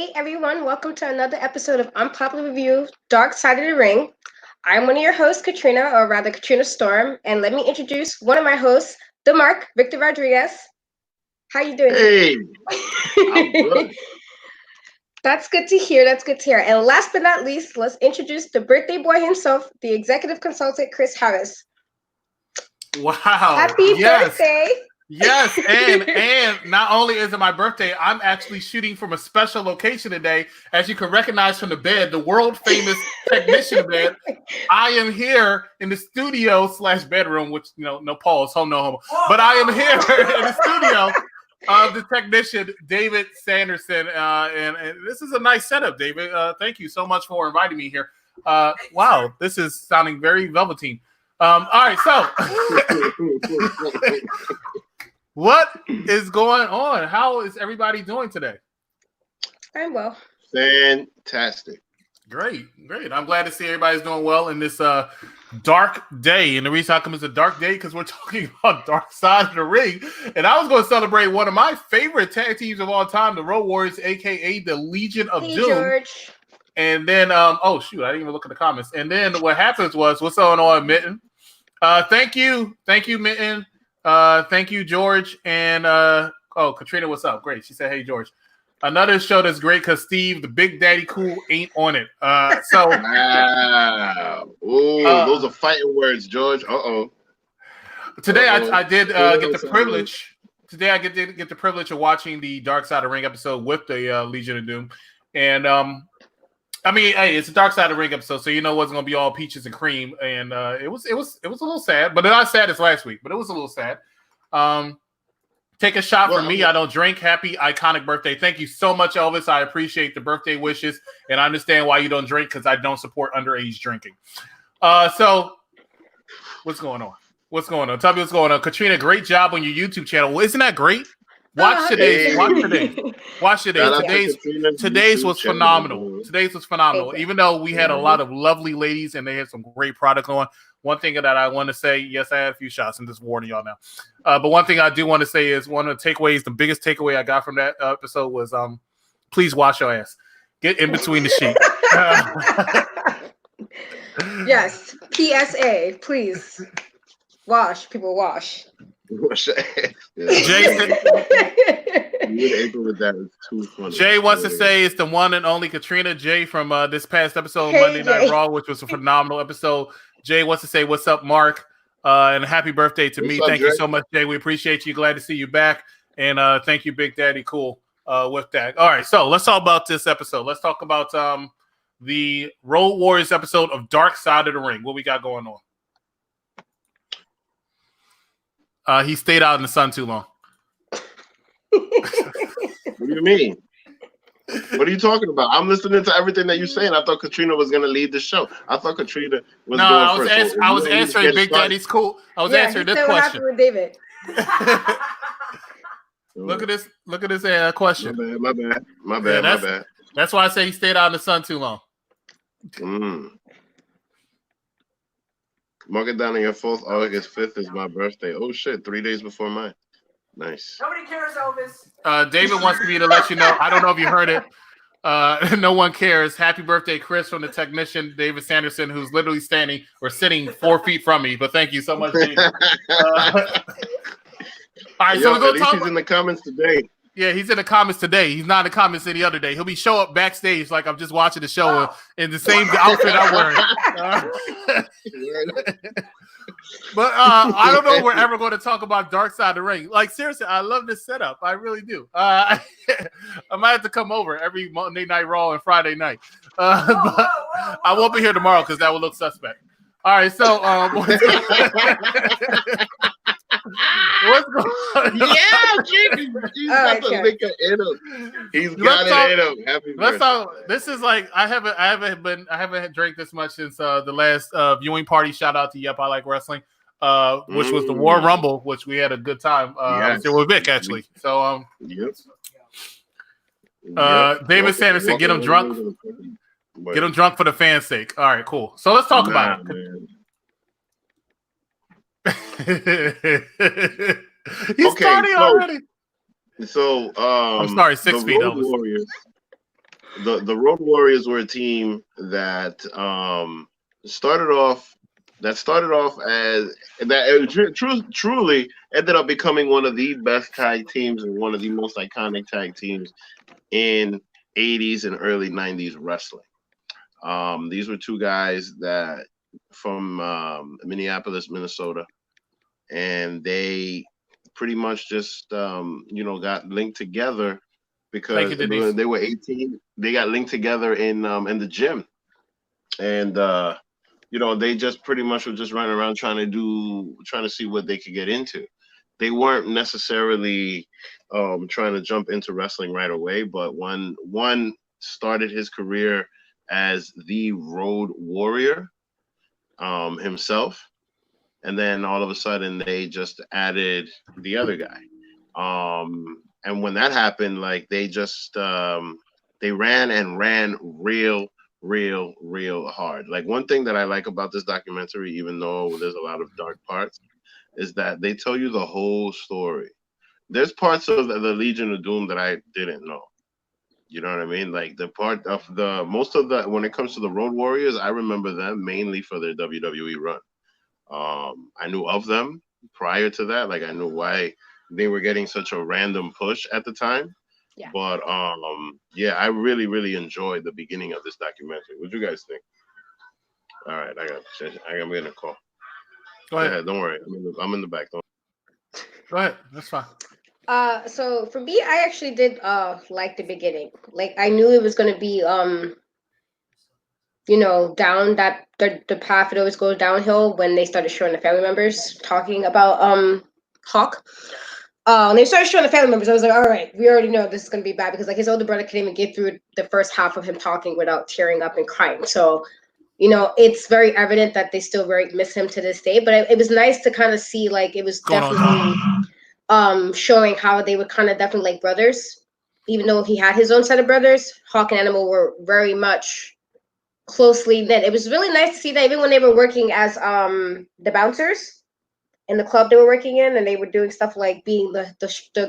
Hey everyone, welcome to another episode of Unpopular Review, Dark Side of the Ring. I'm one of your hosts, Katrina, or rather Katrina Storm, and let me introduce one of my hosts, the Mark, Victor Rodriguez. How you doing? Hey, I'm good. That's good to hear. And last but not least, let's introduce the birthday boy himself, the executive consultant, Chris Harris. Wow. Happy birthday. Yes, and not only is it my birthday, I'm actually shooting from a special location today. As you can recognize from the bed, the world famous technician bed. I am here in the studio / bedroom, which no pause, home no homo. But I am here in the studio of the technician David Sanderson, and this is a nice setup, David. Thank you so much for inviting me here. Wow, this is sounding very velveteen. All right, so. What is going on? How is everybody doing today? I'm well. Fantastic. Great. I'm glad to see everybody's doing well in this dark day. And the reason I come is a dark day because we're talking about Dark Side of the Ring. And I was going to celebrate one of my favorite tag teams of all time, the Road Warriors, a.k.a. the Legion of Doom. George. And then, oh, shoot, I didn't even look at the comments. And then what happens was, what's going on, Mitten? Thank you, Mitten. Thank you, George. And Katrina, what's up? Great. She said, hey, George. Another show that's great because Steve, the Big Daddy Cool, ain't on it. So wow. Ooh, those are fighting words, George. Today I did get the privilege. Today I get the privilege of watching the Dark Side of the Ring episode with the Legion of Doom. And I mean, hey, it's a Dark Side of the Ring episode, so you know what's going to be all peaches and cream, and it was a little sad, but not sad as last week, but it was a little sad. Take a shot from me. I don't drink. Happy iconic birthday! Thank you so much, Elvis. I appreciate the birthday wishes, and I understand why you don't drink because I don't support underage drinking. So, what's going on? Tell me what's going on, Katrina. Great job on your YouTube channel. Well, isn't that great? Watch today. Today's was phenomenal. Even though we had a lot of lovely ladies and they had some great product on. One thing that I want to say, yes, I had a few shots. I'm just warning y'all now. But one thing I do want to say is one of the takeaways, the biggest takeaway I got from that episode was please wash your ass. Get in between the sheets. Yes. PSA, please. Wash. People wash. Jason. Jay wants to say it's the one and only Katrina Jay from this past episode, Monday Night Raw, which was a phenomenal episode. Jay wants to say, what's up, Mark? And happy birthday to me. Thank you so much, Jay. We appreciate you. Glad to see you back. And thank you, Big Daddy Cool, with that. All right, so let's talk about this episode. Let's talk about the Road Warriors episode of Dark Side of the Ring. What we got going on? He stayed out in the sun too long. What do you mean? What are you talking about? I'm listening to everything that you're saying. I thought Katrina was going to lead the show. I thought Katrina was going first. I was answering Big Daddy's Cool. I was answering this question. With David. Look at this question. My bad. That's why I say he stayed out in the sun too long. Mark it down on your 4th. August 5th is my birthday. Oh, shit. 3 days before mine. Nice. Nobody cares, Elvis. David wants me to let you know. I don't know if you heard it. No one cares. Happy birthday, Chris, from the technician, David Sanderson, who's literally sitting 4 feet from me. But thank you so much, David. All right, so we're going to talk. He's in the comments today. Yeah, he's in the comments today. He's not in the comments any other day. He'll be show up backstage like I'm just watching the show in the same outfit I'm wearing. But I don't know if we're ever going to talk about Dark Side of the Ring. Like, seriously, I love this setup. I really do. I might have to come over every Monday Night Raw and Friday night. But I won't be here tomorrow because that will look suspect. All right, so what's going on? Yeah, he's got to make it in him. He's got it in him. Happy birthday. This is like I haven't drank this much since the last viewing party. Shout out to Yep, I Like Wrestling, which was the War Rumble, which we had a good time. With Vic actually. So David Sanderson, get him drunk. Get him drunk for the fans' sake. All right, cool. So let's talk about it. He's starting already. So I'm sorry, 6 feet. Road Warriors. the Road Warriors were a team that started off as that truly ended up becoming one of the best tag teams and one of the most iconic tag teams in 80s and early 90s wrestling. These were two guys that from Minneapolis, Minnesota, and they pretty much just got linked together because they were 18. They got linked together in the gym, and they just pretty much were just running around trying to see what they could get into. They weren't necessarily trying to jump into wrestling right away, but one started his career as the Road Warrior himself, and then all of a sudden they just added the other guy. And when that happened, like they just they ran real hard. Like one thing that I like about this documentary, even though there's a lot of dark parts, is that they tell you the whole story. There's parts of the Legion of Doom that I didn't know. You know what I mean? Like the part of when it comes to the Road Warriors, I remember them mainly for their WWE run. I knew of them prior to that. Like I knew why they were getting such a random push at the time. Yeah. But I really enjoyed the beginning of this documentary. What do you guys think? All right, I'm gonna call. Go ahead. Don't worry. I'm in the back. Go ahead. That's fine. So for me, I actually did like the beginning. Like I knew it was gonna be down that the path it always goes downhill when they started showing the family members talking about Hawk. When they started showing the family members, I was like, all right, we already know this is gonna be bad because like his older brother couldn't even get through the first half of him talking without tearing up and crying. So, it's very evident that they still very miss him to this day. But it was nice to kind of see like it was definitely showing how they were kind of definitely like brothers, even though he had his own set of brothers. Hawk and Animal were very much closely knit. It was really nice to see that even when they were working as the bouncers in the club they were working in, and they were doing stuff like being the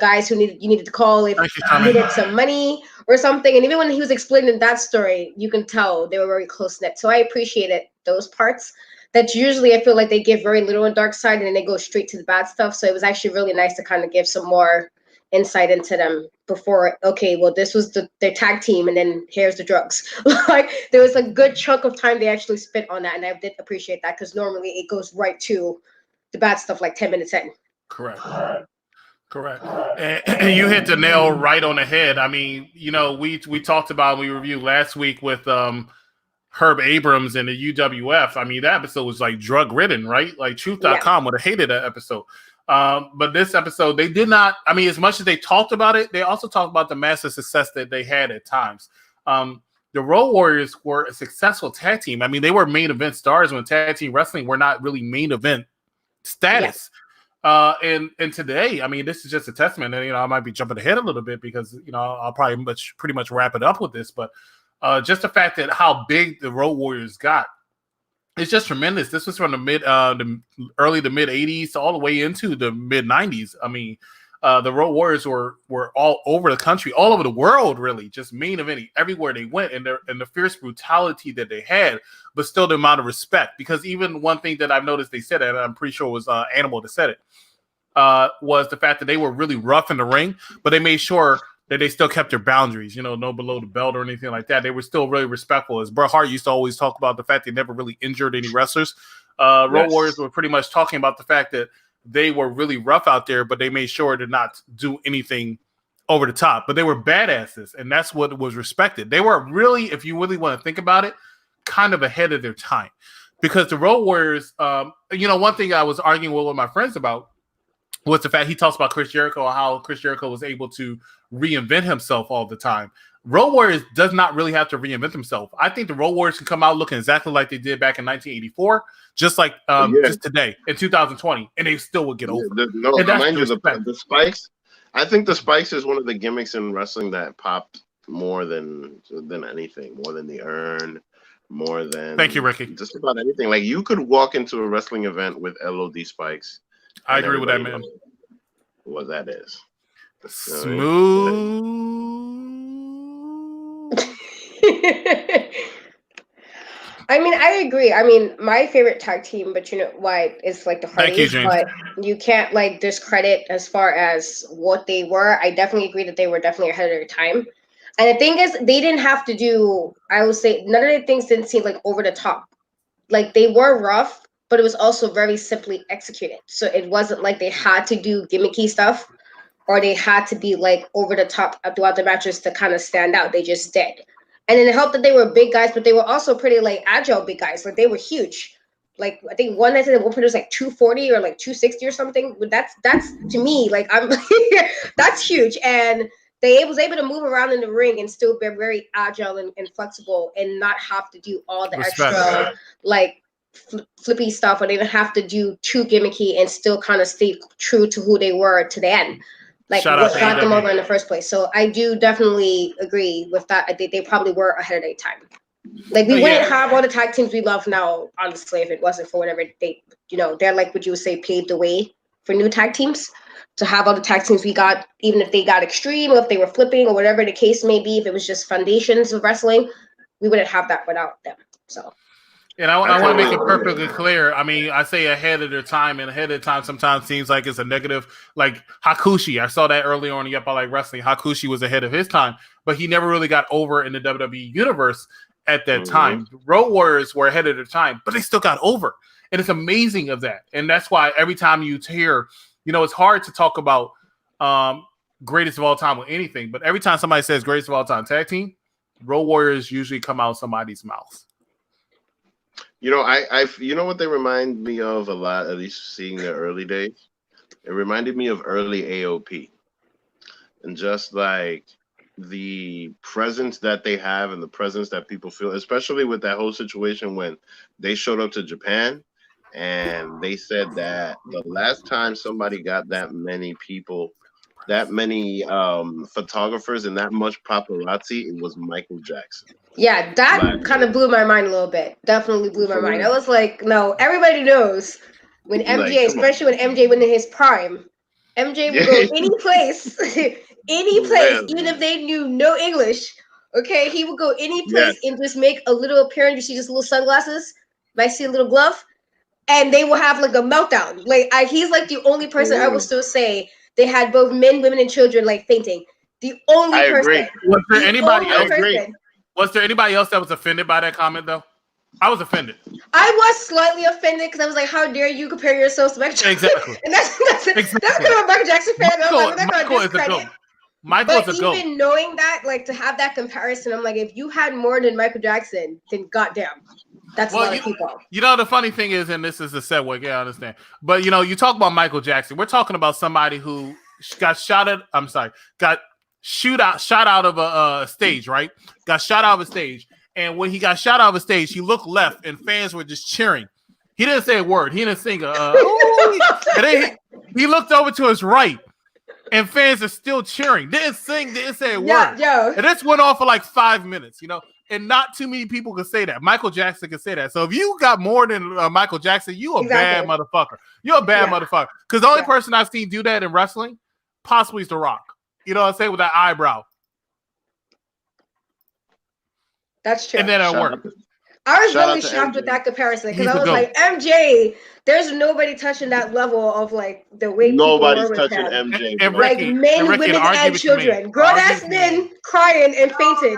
guys who you needed to call if you needed some money or something. And even when he was explaining that story, you can tell they were very close knit. So I appreciated those parts. That's usually I feel like they give very little in Dark Side and then they go straight to the bad stuff. So it was actually really nice to kind of give some more insight into them before. Okay, well this was their tag team, and then here's the drugs. Like there was a good chunk of time they actually spent on that, and I did appreciate that because normally it goes right to the bad stuff like 10 minutes in. Correct. And you hit the nail right on the head. I mean, we talked about, we reviewed last week with Herb Abrams and the UWF. I mean, that episode was like drug ridden, right? Like Truth.com would have hated that episode. But this episode, they did not. I mean, as much as they talked about it, they also talked about the massive success that they had at times. The Road Warriors were a successful tag team. I mean, they were main event stars when tag team wrestling were not really main event status. And today, I mean, this is just a testament. And I might be jumping ahead a little bit because I'll probably pretty much wrap it up with this. But just the fact that how big the Road Warriors got, it's just tremendous. This was from the early to mid 80s all the way into the mid 90s. I mean, the Road Warriors were all over the country, all over the world, really, just main eventing everywhere they went, and the fierce brutality that they had, but still the amount of respect. Because even one thing that I've noticed they said, and I'm pretty sure it was Animal that said it, was the fact that they were really rough in the ring, but they made sure that they still kept their boundaries, no below the belt or anything like that. They were still really respectful. As Bret Hart used to always talk about the fact they never really injured any wrestlers. Road Warriors were pretty much talking about the fact that they were really rough out there, but they made sure to not do anything over the top. But they were badasses, and that's what was respected. They were really, if you really want to think about it, kind of ahead of their time. Because the Road Warriors, one thing I was arguing with my friends about was the fact he talks about Chris Jericho, how Chris Jericho was able to reinvent himself all the time. Road Warriors does not really have to reinvent himself. I think the Road Warriors can come out looking exactly like they did back in 1984, just like just today in 2020, and they still would get over. The spikes. I think the spikes is one of the gimmicks in wrestling that popped more than anything, more than the urn, more than. Thank you, Ricky. Just about anything. Like you could walk into a wrestling event with LOD spikes. I agree with that, man. What that is. Smooth. I mean, I agree. I mean, my favorite tag team, but you know why, is like the Thank you, Hardys, James. but you can't like discredit as far as what they were. I definitely agree that they were definitely ahead of their time. And the thing is, they didn't have to do, I would say, none of the things didn't seem like over the top. Like they were rough, but it was also very simply executed. So it wasn't like they had to do gimmicky stuff or they had to be like over the top throughout the matches to kind of stand out. They just did. And then it helped that they were big guys, but they were also pretty like agile big guys. Like they were huge. Like I think one night at one point was like 240 or like 260 or something. But that's to me like I'm that's huge. And they was able to move around in the ring and still be very agile and flexible and not have to do all the Respect. extra like flippy stuff, or they didn't have to do too gimmicky and still kind of stay true to who they were to the end. Like Shout out what to got them AEW. over in the first place. So I do definitely agree with that. I think they probably were ahead of their time. Like we wouldn't have all the tag teams we love now, honestly, if it wasn't for whatever they, you know, they're like what you would say paved the way for new tag teams. To have all the tag teams we got, even if they got extreme or if they were flipping or whatever the case may be, if it was just foundations of wrestling, we wouldn't have that without them. So. And I want to make it perfectly clear. I mean, I say ahead of their time, and ahead of their time sometimes seems like it's a negative. Like Hakushi, I saw that earlier on in Yep, I Like Wrestling. Hakushi was ahead of his time, but he never really got over in the WWE universe at that time. Road Warriors were ahead of their time, but they still got over. And it's amazing of that. And that's why every time you hear, you know, it's hard to talk about greatest of all time with anything, but every time somebody says greatest of all time tag team, Road Warriors usually come out of somebody's mouth. You know, you know what they remind me of a lot, at least seeing their early days? It reminded me of early AOP. And just like the presence that they have and the presence that people feel, especially with that whole situation when they showed up to Japan and they said that the last time somebody got that many people, that many photographers and that much paparazzi, it was Michael Jackson. Yeah, that kind of blew my mind a little bit. Definitely blew my mind. I was like, no, everybody knows when MJ, especially when MJ went in his prime, MJ would go any place, even if they knew no English. Okay, he would go any place and just make a little appearance. You see just little sunglasses, might see a little glove, and they will have like a meltdown. Like he's like the only person I will still say they had both men, women, and children like fainting. The only person. Was there anybody else? Was there anybody else that was offended by that comment, though? I was offended. I was slightly offended because I was like, "How dare you compare yourselves to Michael Jackson?" Exactly. And that's kind of a Michael Jackson fan. Michael is a goat. Michael is a goat. Even knowing that, like to have that comparison, I'm like, if you had more than Michael Jackson, then goddamn, that's a lot of people. You know, the funny thing is, and this is a segue. Yeah, I understand. But you know, you talk about Michael Jackson. We're talking about somebody who got shot out of a stage, right? Got shot out of a stage. And when he got shot out of a stage, he looked left and fans were just cheering. He didn't say a word. He didn't sing and then he looked over to his right and fans are still cheering. Didn't sing, didn't say a word. Yo. And this went on for like 5 minutes, you know? And not too many people could say that. Michael Jackson could say that. So if you got more than Michael Jackson, you a bad motherfucker. You're a bad motherfucker. Because the only person I've seen do that in wrestling possibly is The Rock. You know what I'm saying? With that eyebrow. That's true. And then it worked. I was really shocked with that comparison because I was like, MJ, there's nobody touching that level of like the way nobody's touching MJ. And like men, women, and children. Grown-ass men crying and fainting.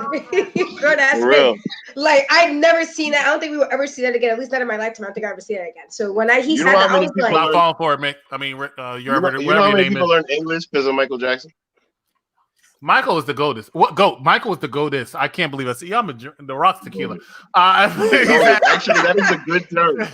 Grown-ass men. Like, I'd never seen that. I don't think we will ever see that again. At least not in my lifetime. I don't think I'll ever see that again. So when he said that, I was like... I'm falling for it, Mick. I mean, you know how many people learn English because of Michael Jackson? Michael is the goatest. What goat? Michael is the goatest. I can't believe it. See, I'm the Rock's tequila. Actually, that is a good term.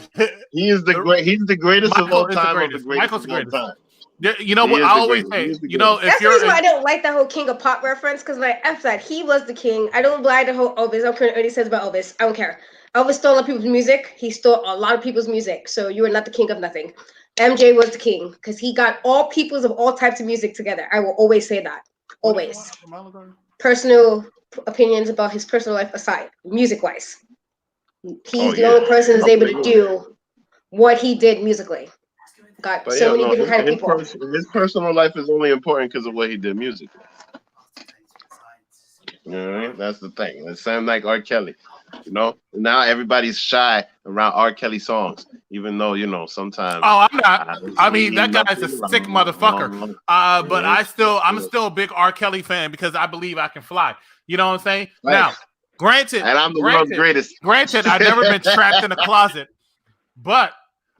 He is the great. He's the greatest of all time. Michael's the greatest. You know what I always say. You know, that's the reason why I don't like that whole King of Pop reference because like Episide, he was the king. I don't like the whole Elvis. I don't care what he says about Elvis. I don't care. Elvis stole a lot of people's music. He stole a lot of people's music. So you are not the king of nothing. MJ was the king because he got all peoples of all types of music together. I will always say that. Always. Personal opinions about his personal life aside, music-wise. He's the only person who's able to do what he did musically. Got many different kind of people. His personal life is only important because of what he did musically. You know what I mean? That's the thing. It sounds like R. Kelly. You know, now everybody's shy around R. Kelly songs, even though sometimes. Oh, I'm not. I mean, that guy's a sick motherfucker. But I'm still a big R. Kelly fan because I believe I can fly. You know what I'm saying? Right. Now, granted, and I'm the world's greatest. Granted, I've never been trapped in a closet, but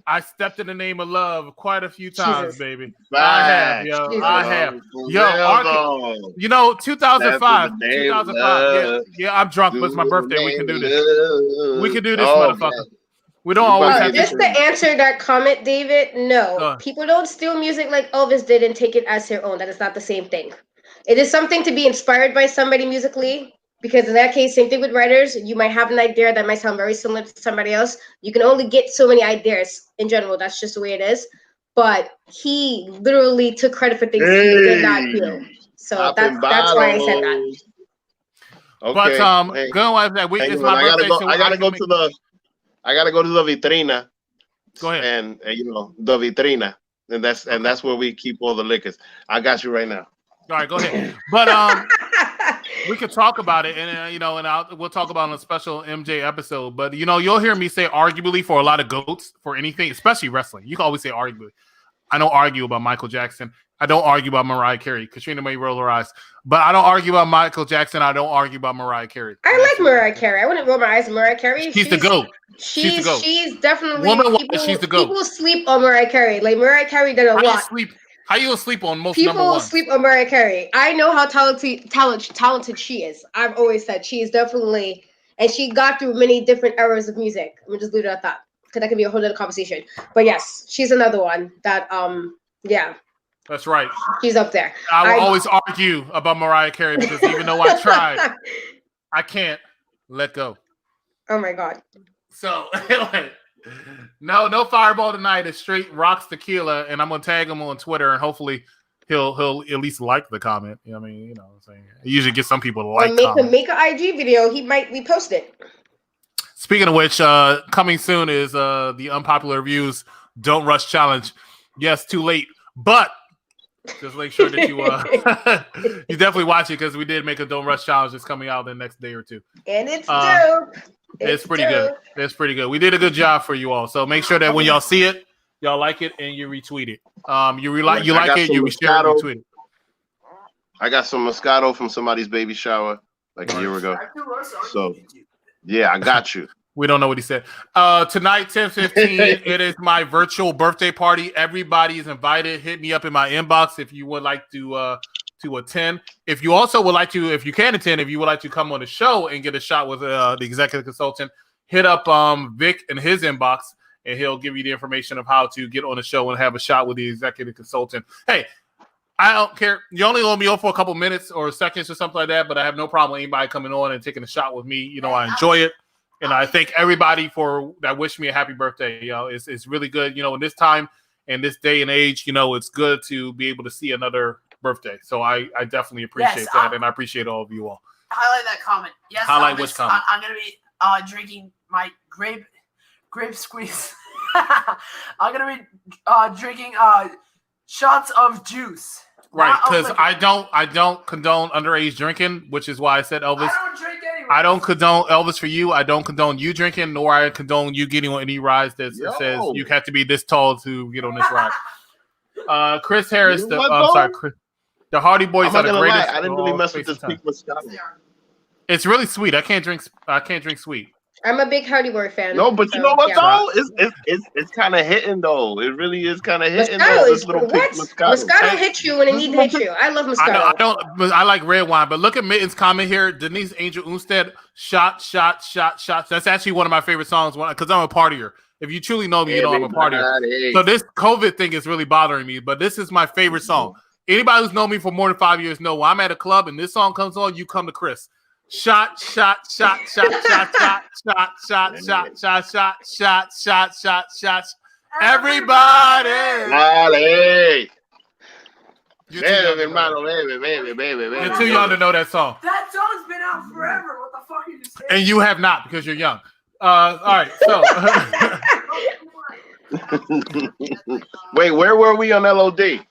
I stepped in the name of love quite a few times, baby. I have, yo. Jesus. I have. Yo, 2005. 2005. Yeah, I'm drunk, but it's my birthday. We can do this. We can do this, motherfucker. We don't always have just to answer that comment, David, no. People don't steal music like Elvis did and take it as their own. That is not the same thing. It is something to be inspired by somebody musically. Because in that case, same thing with writers. You might have an idea that might sound very similar to somebody else. You can only get so many ideas in general. That's just the way it is. But he literally took credit for things he did not do. So that's why I said that. Okay. But going with that, it's my birthday. I gotta go to the vitrina. Go ahead. And the vitrina, and that's where we keep all the liquors. I got you right now. All right, go ahead. But we could talk about it, and we'll talk about it on a special MJ episode. But you'll hear me say arguably for a lot of goats for anything, especially wrestling. You can always say arguably. I don't argue about Michael Jackson. I don't argue about Mariah Carey. Katrina may roll her eyes, but I don't argue about Michael Jackson. I don't argue about Mariah Carey. I like Mariah Carey. I wouldn't roll my eyes at Mariah Carey. She's the GOAT. She's definitely she's the GOAT. People sleep on Mariah Carey. Like Mariah Carey did a lot. How you gonna sleep on most people number ones? Sleep on Mariah Carey. I know how talented she is. I've always said she is definitely, and she got through many different eras of music. I'm gonna just leave it at that because that could be a whole other conversation. But yes, she's another one that yeah. That's right. She's up there. I will always argue about Mariah Carey because even though I tried, I can't let go. Oh my God. So anyway. No Fireball tonight. It's straight rocks tequila, and I'm gonna tag him on Twitter, and hopefully he'll at least like the comment. You know what I mean? What I'm saying? I usually get some people to like. Or make an IG video. He might repost it. Speaking of which, coming soon is the unpopular reviews Don't Rush Challenge. Yes, too late, but just make sure that you you definitely watch it because we did make a Don't Rush Challenge that's coming out the next day or two, and it's dope. It's pretty good. It's pretty good. We did a good job for you all. So make sure that when y'all see it, y'all like it and you retweet it. You like it, you share it, retweet it. I got some Moscato from somebody's baby shower like a year ago. So yeah, I got you. We don't know what he said. Tonight, 10:15, it is my virtual birthday party. Everybody is invited. Hit me up in my inbox if you would like to attend. If you also would like to, if you can attend, if you would like to come on the show and get a shot with the executive consultant, hit up Vic in his inbox and he'll give you the information of how to get on the show and have a shot with the executive consultant. Hey, I don't care. You only owe me on for a couple minutes or seconds or something like that, but I have no problem with anybody coming on and taking a shot with me. I enjoy it. And I thank everybody for that wished me a happy birthday. It's really good. In this time and this day and age, it's good to be able to see another birthday. So I definitely appreciate that, and I appreciate all of you all. Highlight that comment. Yes, highlight which comment? I'm gonna be drinking my grape squeeze. I'm gonna be drinking shots of juice. Right, because I don't condone underage drinking, which is why I said Elvis. I don't drink anyway. I don't condone Elvis for you. I don't condone you drinking, nor I condone you getting on any rides that says you have to be this tall to get on this ride. Chris Harris, I'm sorry, Chris. The Hardy Boys are the greatest. I didn't really mess with this pink Moscato. It's really sweet. I can't drink sweet. I'm a big Hardy Boy fan. No, but you know what though? It's kind of hitting though. It really is kind of hitting. Moscato hits you when it needs to hit you. I love Moscato. I like red wine, but look at Mitten's comment here. Denise Angel Unstead, shot. That's actually one of my favorite songs because I'm a partier. If you truly know me, you know I'm a partier. So this COVID thing is really bothering me, but this is my favorite song. Anybody who's known me for more than 5 years know when I'm at a club and this song comes on, you come to Chris. Shot. Everybody. Dale. You're too young to know that song. That song's been out forever. What the fuck are you saying? And you have not because you're young. All right, so. Wait, where were we on LOD?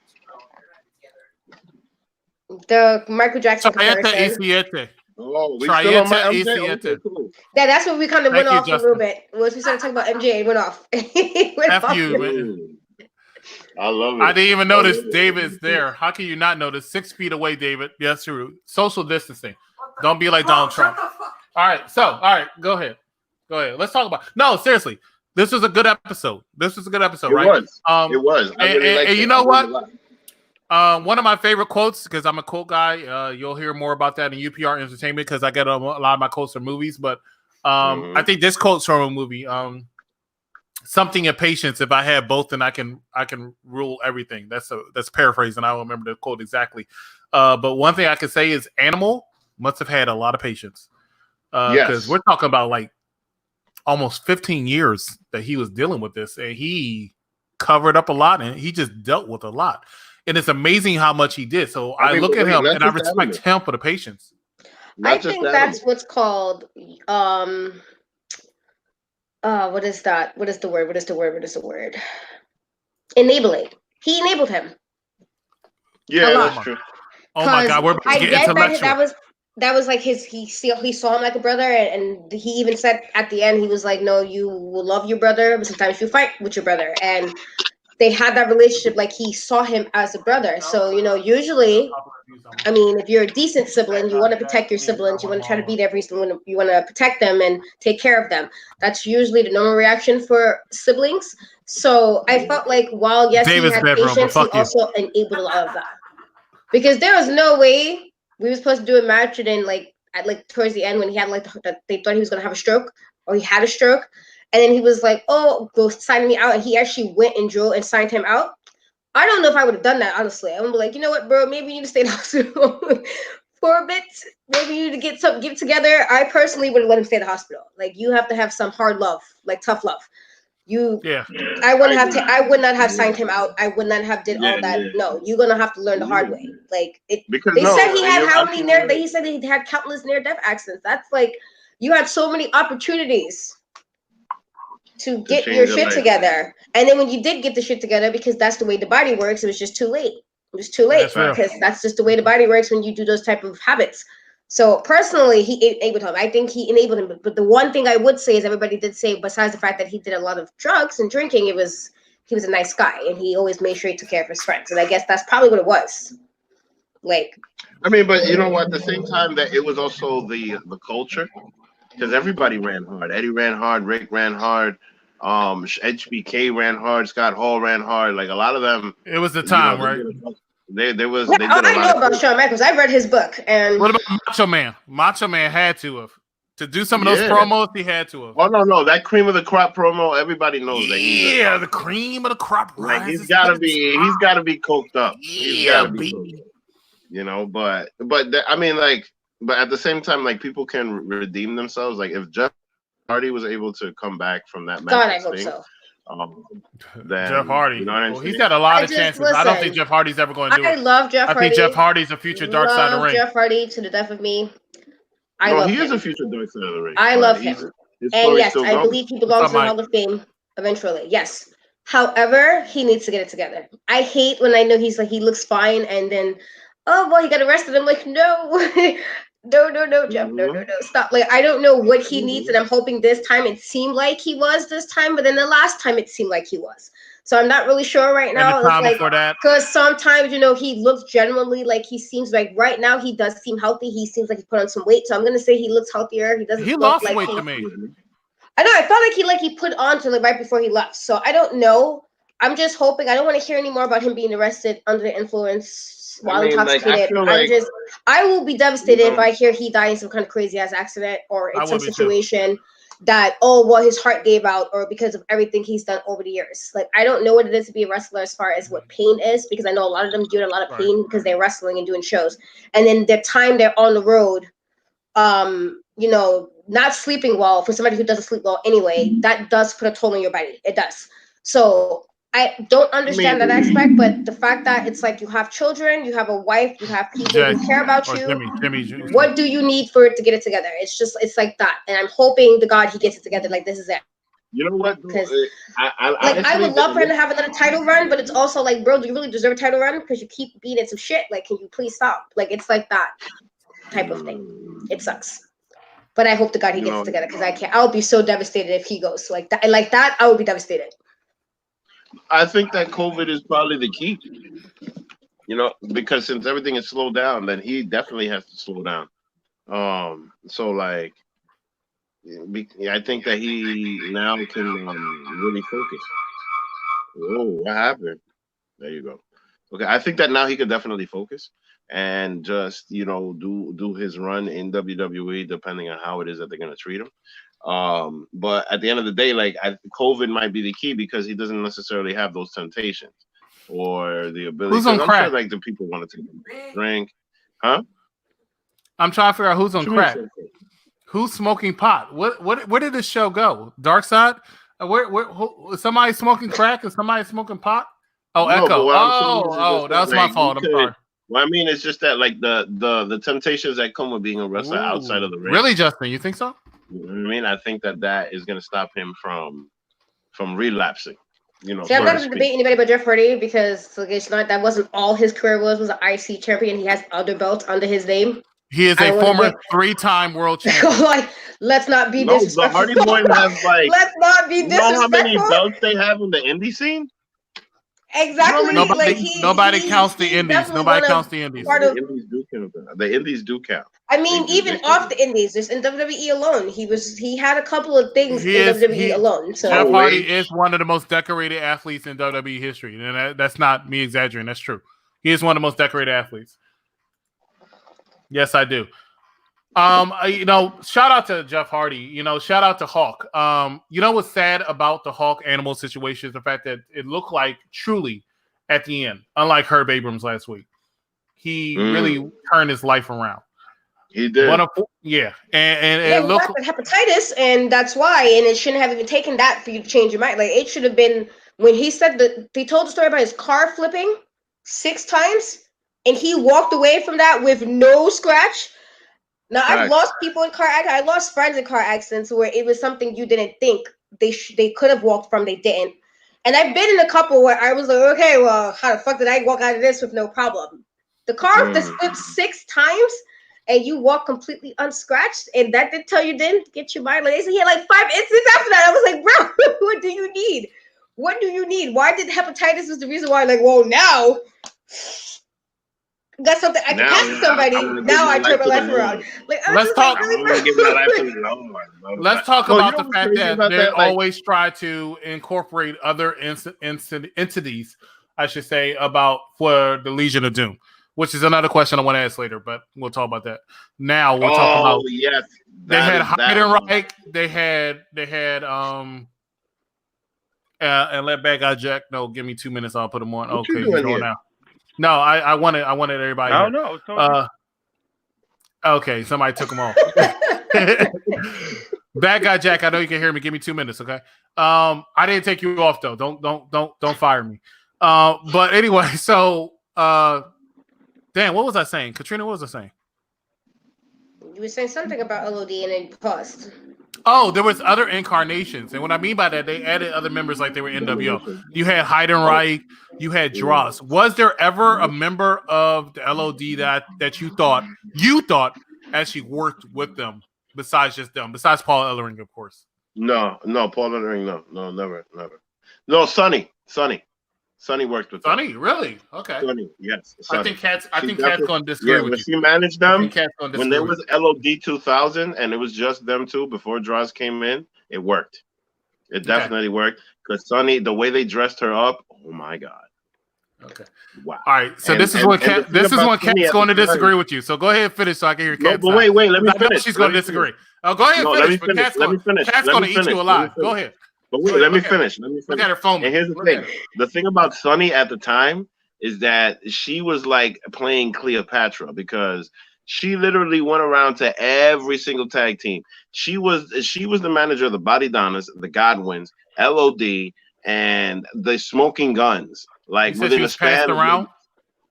The Michael Jackson comparison. Oh, we still on my MJ? Okay, cool. Yeah, that's when we kind of went off a little bit. Once we started talking about MJ, it went off. F you, man. I love it. I didn't even notice David's there. How can you not notice? 6 feet away, David. Yes, true. Social distancing. Don't be like Donald Trump. All right, go ahead. Let's talk about. No, seriously, this was a good episode. Right? It was. I really liked it. You know what? One of my favorite quotes, because I'm a quote guy. You'll hear more about that in UPR Entertainment because I get a lot of my quotes from movies. But I think this quote's from a movie. Something in patience. If I had both, then I can rule everything. That's paraphrasing. I don't remember the quote exactly. But one thing I can say is Animal must have had a lot of patience. Because we're talking about like almost 15 years that he was dealing with this, and he covered up a lot, and he just dealt with a lot. And it's amazing how much he did. So I look at him and I respect him for the patience. I think that's what's called what is that? What is the word? Enabling. He enabled him. Yeah, that's true. Oh my God, we're about to get intellectual. That was like he saw him like a brother, and he even said at the end, he was like, no, you will love your brother, but sometimes you fight with your brother. And they had that relationship, like he saw him as a brother. So, usually, I mean, if you're a decent sibling, you want to protect your siblings, you want to try to beat everyone, you want to protect them and take care of them. That's usually the normal reaction for siblings. So I felt like while, yes, he had patience, he also enabled a lot of that. Because there was no way we were supposed to do a match, and then at towards the end when he had they thought he was going to have a stroke, or he had a stroke. And then he was like, oh, go sign me out. And he actually went and drove and signed him out. I don't know if I would have done that, honestly. I would be like, you know what, bro? Maybe you need to stay in the hospital for a bit. Maybe you need to get together. I personally would have let him stay in the hospital. Like, you have to have some hard love, like tough love. I would not have signed him out. I would not have did all that. Yeah. No, you're going to have to learn the hard way. Like, said he had he said he had countless near-death accidents. That's like, you had so many opportunities to get your shit together. And then when you did get the shit together, because that's the way the body works, it was just too late. It was too late because that's just the way the body works when you do those type of habits. So personally, he enabled him. I think he enabled him. But the one thing I would say is everybody did say, besides the fact that he did a lot of drugs and drinking, he was a nice guy, and he always made sure he took care of his friends. And I guess that's probably what it was. Like, I mean, but you know what? At the same time, that it was also the culture, because everybody ran hard. Eddie ran hard. Rick ran hard. HBK ran hard. Scott Hall ran hard. Like a lot of them. It was the time, right? I know about Shawn Michaels. I read his book. And what about Macho Man? Macho Man had to have. To do some of those promos, he had to have. Oh no, that cream of the crop promo, everybody knows that. Yeah, the cream of the crop. Like he's gotta be coked up. Yeah, baby. But I mean, but at the same time, like people can redeem themselves. Like if Jeff Hardy was able to come back from that match, God, I hope so. Then, Jeff Hardy, you know what I'm saying? He's got a lot of chances. Listen, I don't think Jeff Hardy's ever going to do it. I love Jeff Hardy. I think Jeff Hardy's a future Dark Side of the Ring. Jeff Hardy to the death of me. He is a future Dark Side of the Ring. I love him. And yes, I believe he belongs in the Hall of Fame eventually. Yes. However, he needs to get it together. I hate when I know he's like, he looks fine, and then, oh, well, he got arrested. I'm like, no. No, Jeff, no, stop. Like, I don't know what he needs, and I'm hoping this time it seemed like he was this time, but then the last time it seemed like he was. So I'm not really sure right now. And the time before that. Because sometimes, he looks genuinely like he seems like right now he does seem healthy. He seems like he put on some weight. So I'm going to say he looks healthier. He lost weight to me. I know. I felt like he put on to right before he left. So I don't know. I'm just hoping. I don't want to hear any more about him being arrested under the influence. While intoxicated, I will be devastated if I hear he died in some kind of crazy ass accident or in some situation that his heart gave out, or because of everything he's done over the years. Like, I don't know what it is to be a wrestler as far as what pain is, because I know a lot of them do a lot of pain because they're wrestling and doing shows, and then the time they're on the road, not sleeping well, for somebody who doesn't sleep well anyway, that does put a toll on your body. It does. So I don't understand that aspect, but the fact that it's like you have children, you have a wife, you have people who care about you. Jimmy. What do you need for it to get it together? It's like that. And I'm hoping to God he gets it together. Like, this is it. You know what? Because I would love for him to have another title run, but it's also like, bro, do you really deserve a title run? Because you keep beating some shit. Like, can you please stop? Like, it's like that. type of thing. It sucks. But I hope to God he gets it together because I can't. I would be so devastated if he goes like that. Like that, I would be devastated. I think that COVID is probably the key. Because since everything is slowed down, then he definitely has to slow down. So like, I think that he now can really focus. Whoa, what happened? There you go. Okay, I think that now he could definitely focus and just do his run in WWE, depending on how it is that they're gonna treat him. But at the end of the day, like COVID might be the key because he doesn't necessarily have those temptations or the ability. Who's on crack? Sure, like the people want to take a drink, huh? I'm trying to figure out who's on crack. Who's smoking pot? Where did this show go? Dark Side? Is somebody smoking crack? Is somebody smoking pot? Oh, no, Echo. That was my fault. I'm sorry. Well, I mean, it's just that like the temptations that come with being a wrestler outside of the ring. Really, Justin? You think so? You know what I mean, I think that is going to stop him from relapsing. See, I'm not going to debate anybody but Jeff Hardy because it's not that wasn't all his career was an IC champion. He has other belts under his name. He is a former 3-time world champion. Like, let's not be disrespectful. The Hardy Boys have like. Let's not be disrespectful. You know how many belts they have in the indie scene? Exactly. Nobody counts the indies. Nobody counts the indies. The indies do count. The indies do count. I mean, even off the indies, just in WWE alone, he had a couple of things in WWE alone. So Jeff Hardy is one of the most decorated athletes in WWE history, and that's not me exaggerating. That's true. He is one of the most decorated athletes. Yes, I do. Shout out to Jeff Hardy. Shout out to Hawk. What's sad about the Hawk animal situation is the fact that it looked like truly at the end, unlike Herb Abrams last week, he really turned his life around. He did. And it looked like hepatitis, and that's why. And it shouldn't have even taken that for you to change your mind. Like it should have been when he said he told the story about his car flipping 6 times. And he walked away from that with no scratch. Now, I've lost people in car accidents. I lost friends in car accidents where it was something you didn't think they could have walked from. They didn't. And I've been in a couple where I was like, okay, well, how the fuck did I walk out of this with no problem? The car just flipped 6 times and you walk completely unscratched. And that didn't tell you didn't get your mind. Like, they said he had like 5 incidents after that. I was like, bro, what do you need? What do you need? Why did hepatitis was the reason why? Like, well, now... got something I can pass to somebody. Now I turn my life around. Like, let's talk. Like, let's talk about the fact that they always try to incorporate other entities, I should say, for the Legion of Doom, which is another question I want to ask later, but we'll talk about that. Now we'll talk about. Yes, they had Heidenreich. They had and let Bad Guy Jack know. Give me 2 minutes. I'll put him on. What okay, he's going now. No, I wanted everybody. I don't know. Okay, somebody took them off. Bad Guy Jack, I know you can hear me. Give me 2 minutes, okay? I didn't take you off though. Don't fire me. But anyway, so Dan, what was I saying? Katrina, what was I saying? You were saying something about LOD and then paused. Oh, there was other incarnations. And what I mean by that, they added other members like they were NWO. You had Heidenreich, you had Dross. Was there ever a member of the LOD that you thought actually worked with them besides just them, besides Paul Ellering, of course? No, Paul Ellering, no, never. No, Sonny worked with Sonny, really? Okay. Sonny, yes. Sonny. I think Cat's going to disagree with you. He managed them when there was LOD 2000 and it was just them two before Droz came in. It worked. It definitely worked because Sonny, the way they dressed her up, oh my god. Okay. Wow. All right. So this is when Cat's going to disagree with you. So go ahead and finish so I can hear Cat's. No, but wait. Let me finish. She's going to disagree. Oh, go ahead and finish. Let me finish. Cat's going to eat you alive. Go ahead. But wait, let me finish. Look at her phone. And here's the thing. The thing about Sonny at the time is that she was like playing Cleopatra because she literally went around to every single tag team. She was the manager of the Body Donnas, the Godwins, LOD, and the Smoking Guns. Like within a span around?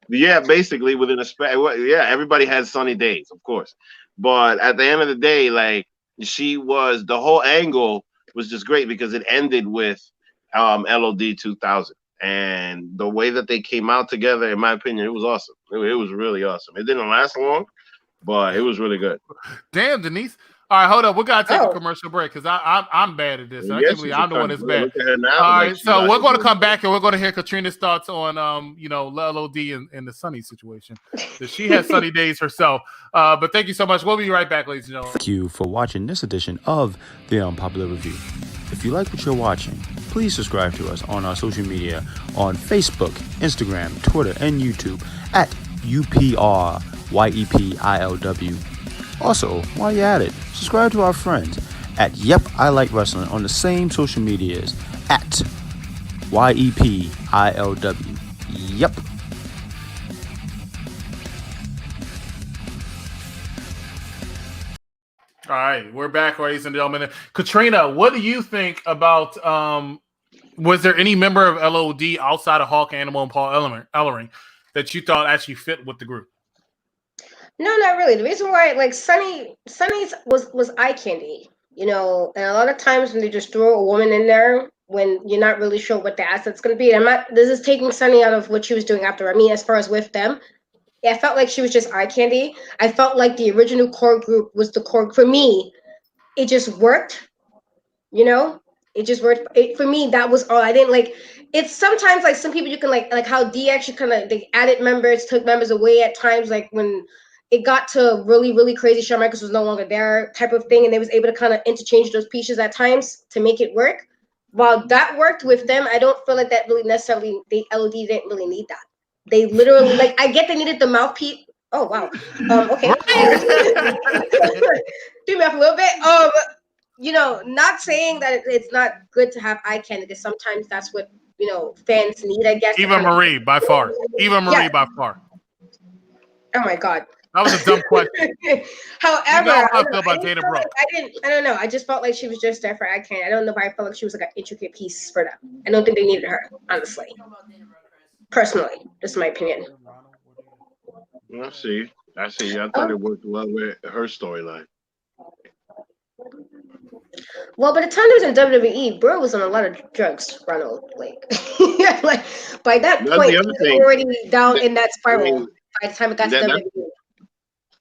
Yeah, basically within a span. Yeah, everybody had sunny days, of course. But at the end of the day, like the whole angle was just great because it ended with LOD 2000. And the way that they came out together, in my opinion, it was awesome. It was really awesome. It didn't last long, but it was really good. Damn, Denise. All right, hold up. We gotta take a commercial break because I'm bad at this. I can't believe I'm the one that's bad. Look at her now, all like right, so we're going to come back and we're going to hear Katrina's thoughts on LOD and the Sunny situation. She has sunny days herself. But thank you so much. We'll be right back, ladies and gentlemen. Thank you for watching this edition of the Unpopular Review. If you like what you're watching, please subscribe to us on our social media on Facebook, Instagram, Twitter, and YouTube at UPRYEPILW. Also, while you're at it, subscribe to our friends at Yep I Like Wrestling on the same social medias at YEPILW. Yep. All right, we're back, ladies and gentlemen. Katrina, what do you think about? Was there any member of LOD outside of Hawk Animal and Paul Ellering that you thought actually fit with the group? No, not really. The reason why, like, Sunny's was eye candy, and a lot of times when they just throw a woman in there when you're not really sure what the asset's going to be. This is taking Sunny out of what she was doing after. I mean, as far as with them, I felt like she was just eye candy. I felt like the original core group was the core. For me, it just worked, it just worked. For me, that was all. I didn't like, it's sometimes like some people you can like how D actually kind of, they added members, took members away at times, like when it got to really, really crazy, Shawn Michaels was no longer there type of thing, and they was able to kind of interchange those pieces at times to make it work. While that worked with them, I don't feel like that really necessarily, LOD didn't really need that. They literally, like, I get they needed the mouthpiece. Oh, wow. Okay. Threw me off a little bit. Not saying that it's not good to have eye candy, because sometimes that's what, fans need, I guess. Eva Marie, by far. By far. Oh, my God. That was a dumb question. However, how I feel about Dana Brooke. I don't know. I just felt like she was just there for eye candy. I don't know if I felt like she was like an intricate piece for them. I don't think they needed her, honestly. Personally, this is my opinion. I see. I thought it worked well with her storyline. Well, by the time he was in WWE, bro was on a lot of drugs, Ronald. Like by that point, he was already down in that spiral by the time it got to WWE.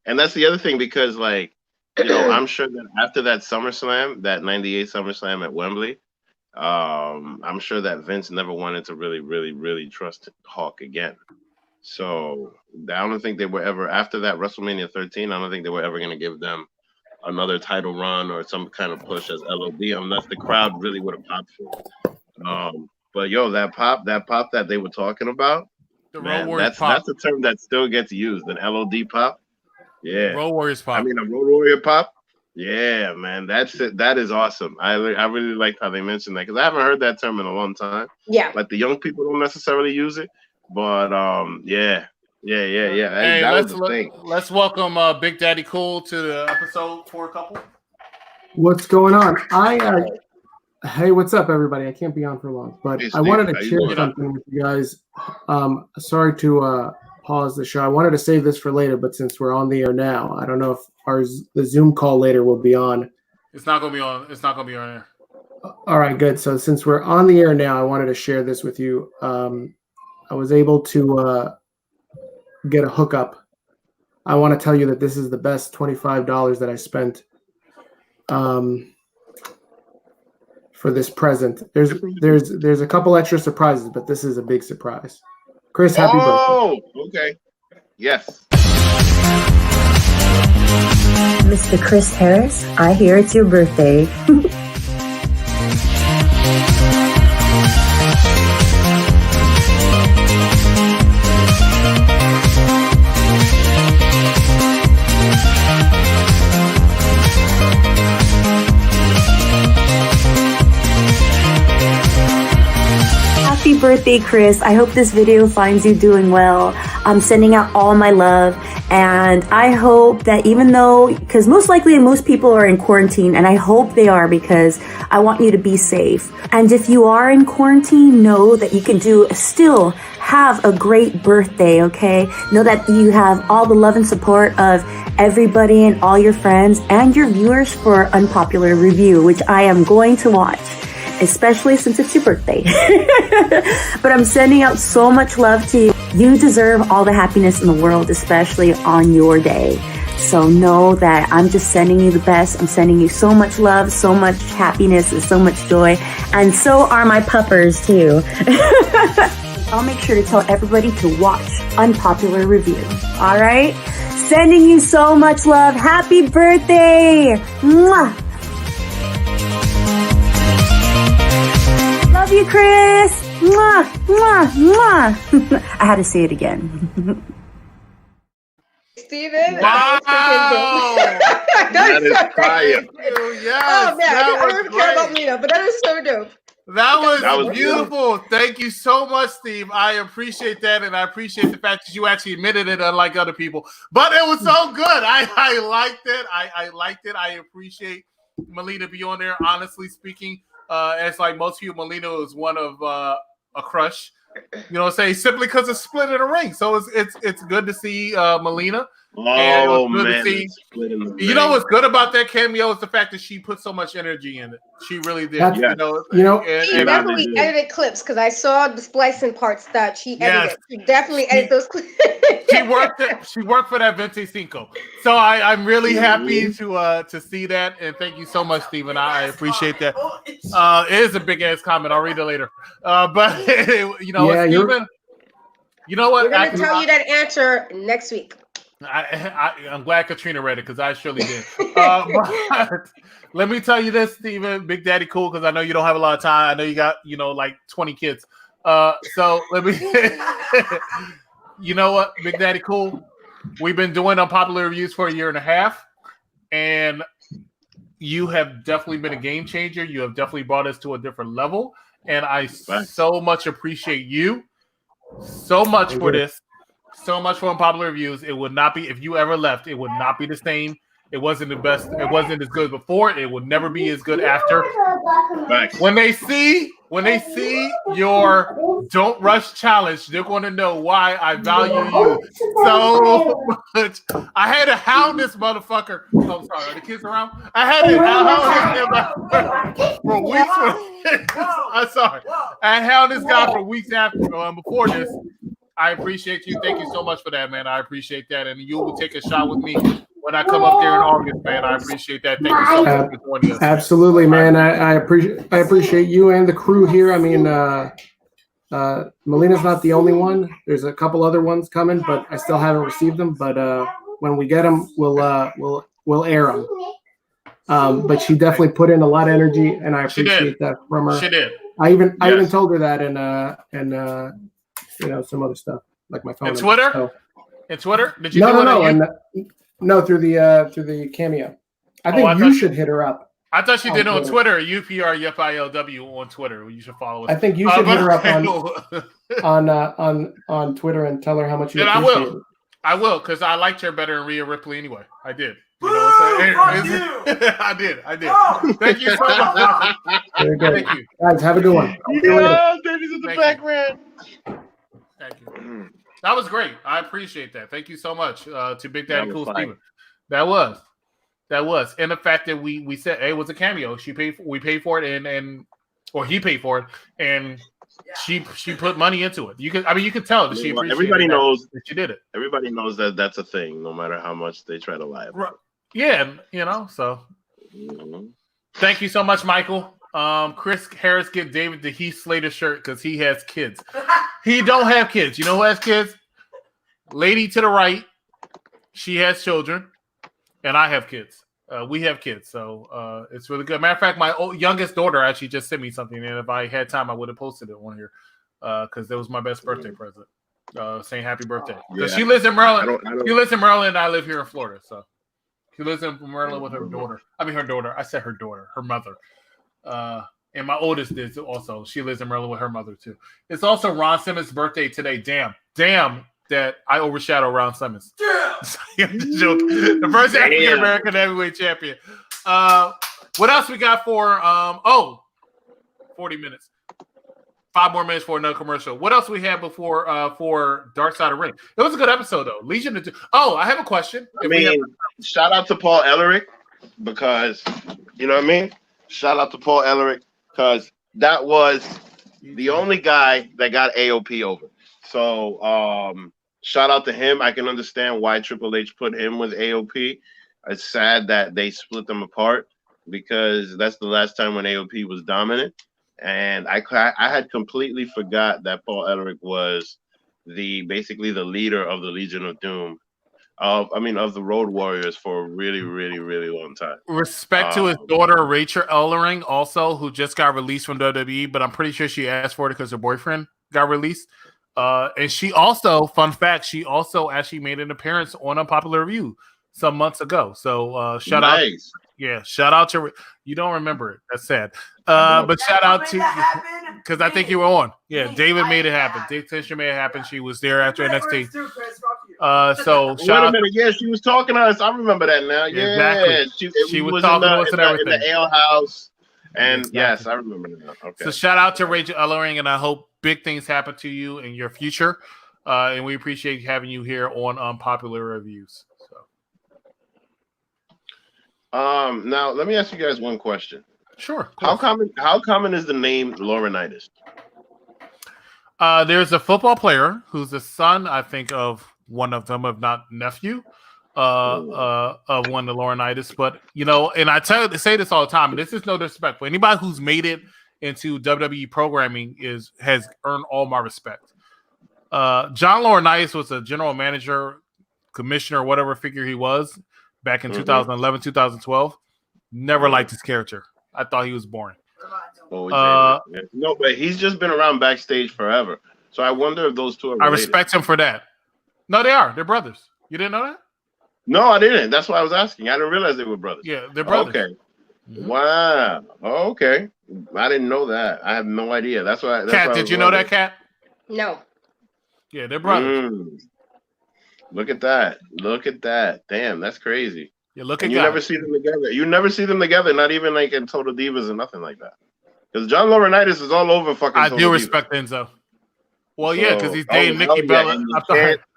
And that's the other thing, because, like, I'm sure that after that SummerSlam, that 98 SummerSlam at Wembley, I'm sure that Vince never wanted to really, really, really trust Hawk again. So I don't think they were ever, after that WrestleMania 13, I don't think they were ever going to give them another title run or some kind of push as LOD unless the crowd really would have popped for it. But that pop that they were talking about, that's a term that still gets used, an LOD pop. Yeah. Road Warriors pop. I mean, a Road Warrior pop. Yeah, man, that's it. That is awesome. I really liked how they mentioned that, because I haven't heard that term in a long time. Yeah, like the young people don't necessarily use it, but yeah. Hey, that was the thing. Let's welcome Big Daddy Cool to the episode for a couple. What's going on? Hey, what's up, everybody? I can't be on for long, but I wanted to share something with you guys. Sorry to pause the show. I wanted to save this for later, but since we're on the air now, I don't know if the Zoom call later will be on. It's not going to be on. It's not going to be on air. All right, good. So since we're on the air now, I wanted to share this with you. I was able to get a hookup. I want to tell you that this is the best $25 that I spent for this present. There's a couple extra surprises, but this is a big surprise. Chris, happy birthday. Oh, okay. Yes. Mr. Chris Harris, I hear it's your birthday. Happy birthday, Chris. I hope this video finds you doing well. I'm sending out all my love, and I hope that even though, because most likely most people are in quarantine, and I hope they are, because I want you to be safe. And if you are in quarantine, know that you can still have a great birthday, okay? Know that you have all the love and support of everybody and all your friends and your viewers for Unpopular Review, which I am going to watch, especially since it's your birthday. But I'm sending out so much love to you. You deserve all the happiness in the world, especially on your day. So know that I'm just sending you the best. I'm sending you so much love, so much happiness, and so much joy. And so are my puppers too. I'll make sure to tell everybody to watch Unpopular Review. All right? Sending you so much love. Happy birthday. Mwah. Love you, Chris. Mwah, mwah, mwah. I had to say it again. Steven, wow. That is fire. Yes, oh man, I don't even care about Lena, but that is so dope. That was beautiful. Thank you so much, Steve. I appreciate that, and I appreciate the fact that you actually admitted it, unlike other people. But it was so good. I liked it. I liked it. I appreciate Melina be on there. Honestly speaking, as like most people, Melina was one of a crush. You know what I'm saying? Simply because it's split in the ring. So it's good to see Melina. Oh man! You know what's good about that cameo is the fact that she put so much energy in it. She really did. She definitely edited clips because I saw the splicing parts that she edited. Yes. She definitely edited those clips. She worked for that 25. So I'm really happy to see that, and thank you so much, Steven. I appreciate that. It is a big ass comment. I'll read it later. But Steven, you know what? We're gonna tell you that answer next week. I'm glad Katrina read it because I surely did. But let me tell you this, Steven, Big Daddy Cool, because I know you don't have a lot of time. I know you got, like 20 kids. So let me, you know what, Big Daddy Cool, we've been doing unpopular reviews for 1.5 years, and you have definitely been a game changer. You have definitely brought us to a different level, and I so much appreciate you so much for this. So much for unpopular reviews. It would not be, if you ever left, it would not be the same. It wasn't the best. It wasn't as good before. It would never be as good after. When they see your Don't Rush challenge, they're going to know why I value you so much. I had to hound this motherfucker. Oh, sorry. Are the kids around? I had to hound him for weeks. I'm sorry. I hound this guy for weeks after. Before this. I appreciate you. Thank you so much for that, man. I appreciate that. And you will take a shot with me when I come up there in August, man. I appreciate that. Thank you so much for joining us. Absolutely, man. I appreciate you and the crew here. I mean, Melina's not the only one. There's a couple other ones coming, but I still haven't received them. But when we get them, we'll air them. But she definitely put in a lot of energy, and I appreciate that from her. She did. I even told her that, and some other stuff like my phone. And Twitter? So. And Twitter? Did you No, through the cameo. I think you should hit her up. I thought she did on Twitter. UPRUFILW on Twitter. You should follow us. I think you should hit her up on Twitter and tell her how much you appreciate it. I will, because I liked her better than Rhea Ripley anyway. I did. You know what I'm saying? I did. Thank you so much. Very good. Thank you. Guys, have a good one. Yeah, baby's in the background. Thank you. That was great. I appreciate that. Thank you so much to Big Daddy Cool Steven. That was. And the fact that we said, hey, it was a cameo. We paid for it or he paid for it, and she put money into it. You can tell that she appreciated everybody knows that she did it. Everybody knows that that's a thing, no matter how much they try to lie about it. Yeah, so thank you so much, Michael. Chris Harris get David the Heath Slater shirt because he has kids. He don't have kids. You know who has kids? Lady to the right, she has children, and I have kids. We have kids, so it's really good. Matter of fact, my youngest daughter actually just sent me something, and if I had time, I would have posted it on here because that was my best birthday present. Saying happy birthday because she lives in Maryland. She lives in Maryland, and I live here in Florida, so she lives in Maryland with her daughter. Her daughter. I said her daughter, her mother. And my oldest is also. She lives in Maryland with her mother too. It's also Ron Simmons' birthday today. Damn that I overshadow Ron Simmons. I'm just joking. The first African American heavyweight champion. What else we got for 40 minutes. 5 more minutes for another commercial. What else we have before for Dark Side of the Ring? It was a good episode though. Legion of I have a question. Shout out to Paul Ellerick because you know what I mean? Shout out to Paul Ellerick because that was the only guy that got AOP over. So shout out to him. I can understand why Triple H put him with AOP. It's sad that they split them apart because that's the last time when AOP was dominant. And I had completely forgot that Paul Ellerick was basically the leader of the Legion of Doom. Of the Road Warriors for a really, really, really long time. Respect to his daughter, Rachel Ellering, also, who just got released from WWE, but I'm pretty sure she asked for it because her boyfriend got released. And she also, fun fact, she also actually made an appearance on Unpopular Review some months ago. So shout out. Yeah, shout out to you. Don't remember it. That's sad. But shout out to because I think you were on. Yeah, David made it happen. Dave Tischer made it happen. She was there after NXT. So wait a minute. Yeah, she was talking to us. I remember that now. Yeah, exactly. She was talking to us and everything in the ale house. And yes, I remember now. Okay. So shout out to Rachel Ellering, and I hope big things happen to you in your future. And we appreciate having you here on Unpopular Reviews. Now let me ask you guys one question. Sure. How common is the name Laurinaitis? There's a football player who's the son, I think, of one of them, if not nephew, of one of the Laurinaitis. But and I say this all the time, and this is no disrespect, but anybody who's made it into WWE programming has earned all my respect. John Laurinaitis was a general manager, commissioner, whatever figure he was back in 2011, 2012. Never liked his character. I thought he was boring. No, but he's just been around backstage forever. So I wonder if those two are related. I respect him for that. No, they are. They're brothers. You didn't know that? No, I didn't. That's why I was asking. I didn't realize they were brothers. Yeah, they're brothers. Okay. Mm-hmm. Wow. Okay. I didn't know that. I have no idea. That's why. Kat, did you know that, Kat? No. Yeah, they're brothers. Look at that. Look at that. Damn, that's crazy. Yeah, look at you never see them together. You never see them together, not even like in Total Divas or nothing like that. Because John Laurinaitis is all over fucking I do respect Enzo. Well, yeah, because he's dating Nikki Bella.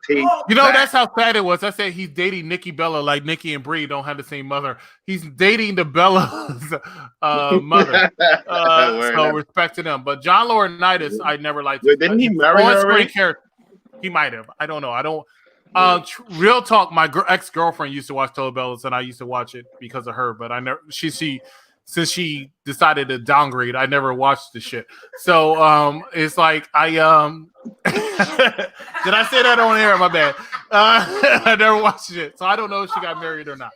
That's how sad it was. I said he's dating Nikki Bella like Nikki and Brie don't have the same mother. He's dating the Bella's mother. So respect to them. But John Laurinaitis, I never liked. Wait, didn't he marry her already? He might have. I don't know. Real talk. My ex-girlfriend used to watch Total Bellas, and I used to watch it because of her. But I never. Since she decided to downgrade, I never watched the shit. So it's like I did I say that on air? My bad. I never watched it, so I don't know if she got married or not.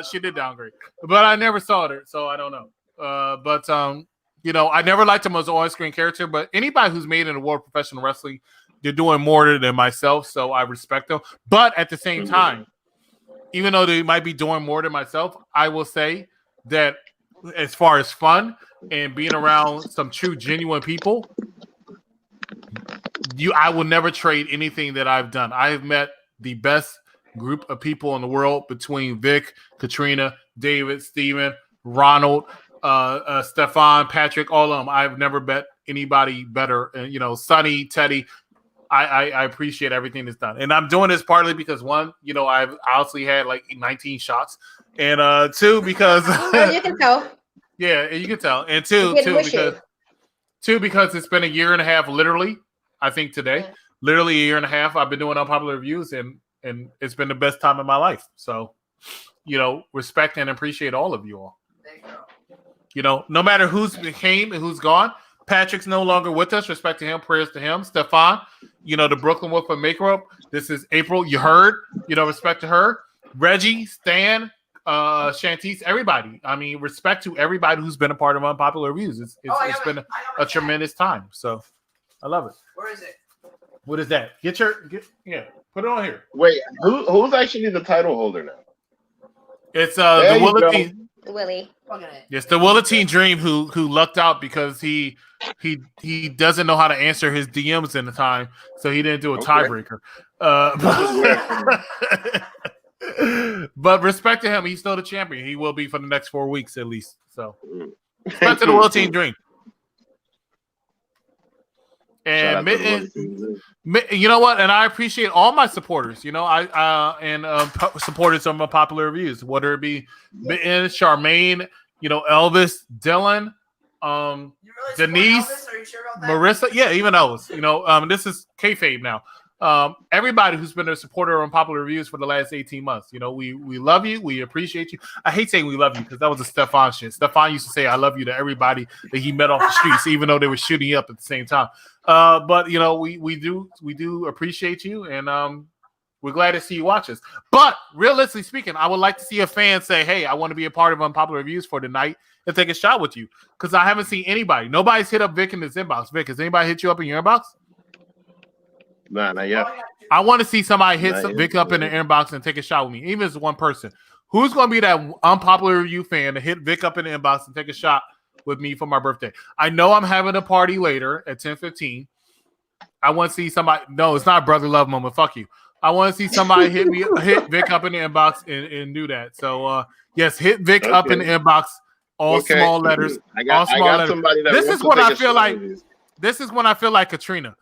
She did downgrade, but I never saw her, so I don't know. I never liked him as an on-screen character. But anybody who's made it in the world of professional wrestling, they're doing more than myself, so I respect them. But at the same time, even though they might be doing more than myself, I will say that as far as fun and being around some true, genuine people, I will never trade anything that I've done. I have met the best group of people in the world between Vic, Katrina, David, Steven, Ronald, Stefan, Patrick, all of them. I've never met anybody better. And, Sonny, Teddy, I appreciate everything that's done. And I'm doing this partly because, one, I've obviously had like 19 shots. And two, because you can tell. Yeah, you can tell. And two, because it's been a year and a half, literally. I think today, literally a year and a half, I've been doing Unpopular Reviews, and it's been the best time of my life. So, respect and appreciate all of you all. No matter who's came and who's gone. Patrick's no longer with us. Respect to him. Prayers to him. Stefan, the Brooklyn Wolf of Make-Up. This is April. You heard. Respect to her. Reggie, Stan, Shantice, everybody. I mean, respect to everybody who's been a part of Unpopular Reviews. It's been a tremendous time. So I love it. Where is it? What is that? Put it on here. Wait, who's actually the title holder now? It's the Willie. It's the Willatine Dream who lucked out because he doesn't know how to answer his DMs in the time, so he didn't do a tiebreaker. But respect to him, he's still the champion. He will be for the next 4 weeks at least. So respect to the Willatine Dream. And you know what? And I appreciate all my supporters. Supporters of my popular reviews, whether it be Mitten, Charmaine, Elvis, Dylan, Denise, Elvis? Are you sure about that? Marissa. Yeah, even Elvis. This is kayfabe now. everybody who's been a supporter on Unpopular Reviews for the last 18 months. You know, we love you. We appreciate you. I hate saying we love you because that was a Stefan shit. Stefan used to say I love you to everybody that he met off the streets, even though they were shooting you up at the same time. But you know, we do appreciate you, and we're glad to see you watch us. But realistically speaking, I would like to see a fan say, hey, I want to be a part of Unpopular Reviews for tonight and take a shot with you. Because I haven't seen anybody. Nobody's hit up Vic in his inbox. Vic, has anybody hit you up in your inbox? Nah, not yet. I want to see somebody hit Vic up in the inbox and take a shot with me. Even if it's one person. Who's going to be that Unpopular Review fan to hit Vic up in the inbox and take a shot with me for my birthday? I know I'm having a party later at 10:15. I want to see somebody. No, it's not a brother love moment. Fuck you. I want to see somebody hit Vic up in the inbox and do that. So yes, hit Vic up in the inbox, all small letters. I got somebody that this is when I feel like this is when I feel like Katrina.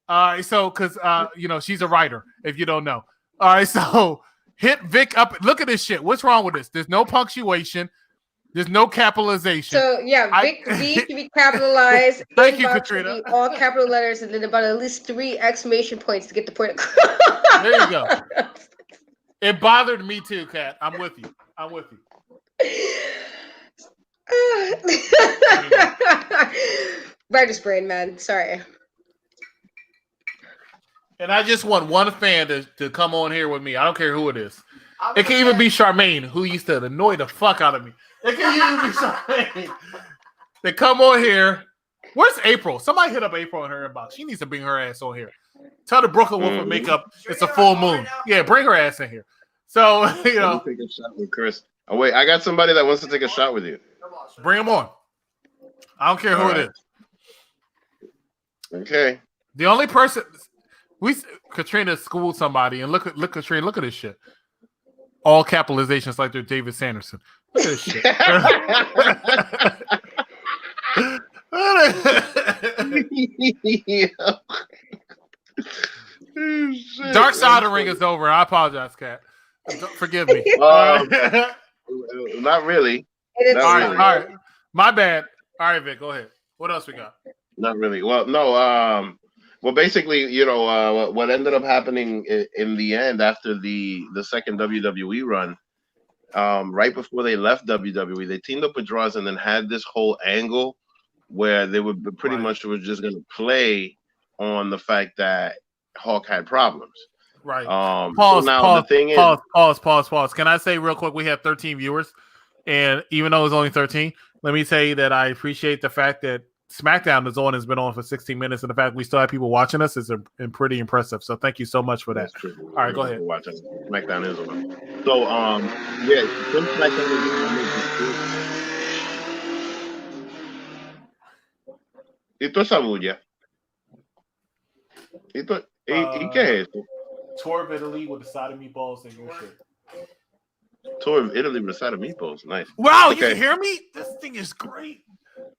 All right, so because you know, she's a writer, if you don't know. All right, so hit Vic up. Look at this shit. What's wrong with this? There's no punctuation. There's no capitalization. So yeah, Vic V to be capitalized. Thank you, Katrina. All capital letters, and then about at least 3 exclamation points to get the point across. There you go. It bothered me too, Kat. I'm with you. Writer's brain, man. Sorry. And I just want one fan to come on here with me. I don't care who it is. It can even be Charmaine, who used to annoy the fuck out of me. It can even be Charmaine. They come on here. Where's April? Somebody hit up April in her inbox. She needs to bring her ass on here. Tell the Brooklyn Wolf makeup it's a full moon. Yeah, bring her ass in here. So, you know. Take a shot with Chris. Oh, wait, I got somebody that wants to take a shot with you. Bring him on. I don't care who it is. Okay. The only person Katrina schooled somebody, and look Katrina, look at this shit. All capitalizations like they're David Sanderson. Look at this shit. Dark side of the ring is over. I apologize, Kat. Forgive me. Not really. All right. My bad. All right, Vic, go ahead. What else we got? Not really. Well, no. Well, basically, you know, what ended up happening in the end after the second WWE run, right before they left WWE, they teamed up with Droz and then had this whole angle where they were pretty much was just going to play on the fact that Hawk had problems. Right. Pause. The thing is, pause. Can I say real quick? We have 13 viewers, and even though it's only 13, let me say that I appreciate the fact that SmackDown has been on for 16 minutes, and the fact we still have people watching us is pretty impressive. So thank you so much for that. All right, go ahead. SmackDown is on. So yeah, since SmackDown ¿Y toda esa bulla? ¿Y qué es eso? Tour of Italy with a side of meatballs and your shit. Tour of Italy with a side of meatballs. Nice. Wow, okay. You can hear me? This thing is great.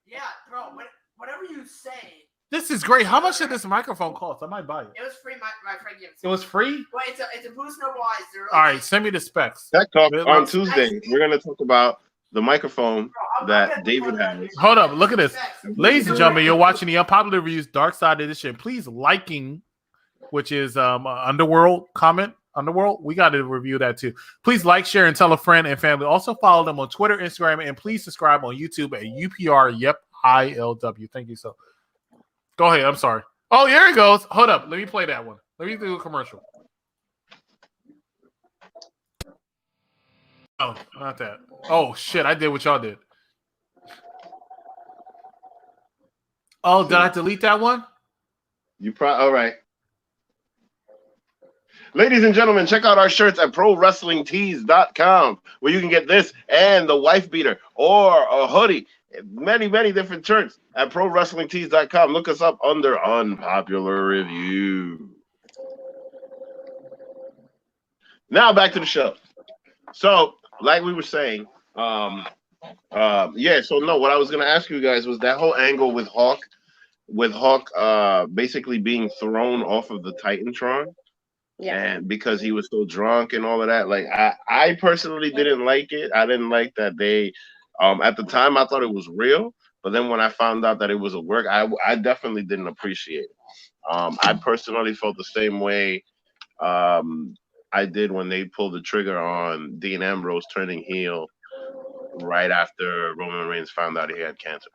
Yeah, bro. Whatever you say. This is great. How much did this microphone cost? I might buy it. It was free. My friend gave it. It was free? Well, it's a Boost Nobilizer. All right, send me the specs. Tech Talk on Tuesday. We're going to talk about the microphone that David has. Hold up. Look at this. Ladies and gentlemen, you're watching the Unpopular Reviews Dark Side Edition. Please liking, which is Underworld comment. Underworld, we got to review that too. Please like, share, and tell a friend and family. Also follow them on Twitter, Instagram, and please subscribe on YouTube at UPR. Yep, ILW. Thank you. So, go ahead. I'm sorry. Oh, here it goes. Hold up. Let me play that one. Let me do a commercial. Oh, not that. Oh shit! I did what y'all did. Oh, did I delete that one? All right. Ladies and gentlemen, check out our shirts at ProWrestlingTees.com, where you can get this and the wife beater or a hoodie. Many, many different shirts at ProWrestlingTees.com. Look us up under Unpopular Review. Now back to the show. So, like we were saying, what I was going to ask you guys was that whole angle with Hawk basically being thrown off of the Titantron. Yeah. And because he was so drunk and all of that, like I personally didn't like it. I didn't like that they at the time I thought it was real, But then when I found out that it was a work, I definitely didn't appreciate it. I personally felt the same way I did when they pulled the trigger on Dean Ambrose turning heel right after Roman Reigns found out he had cancer.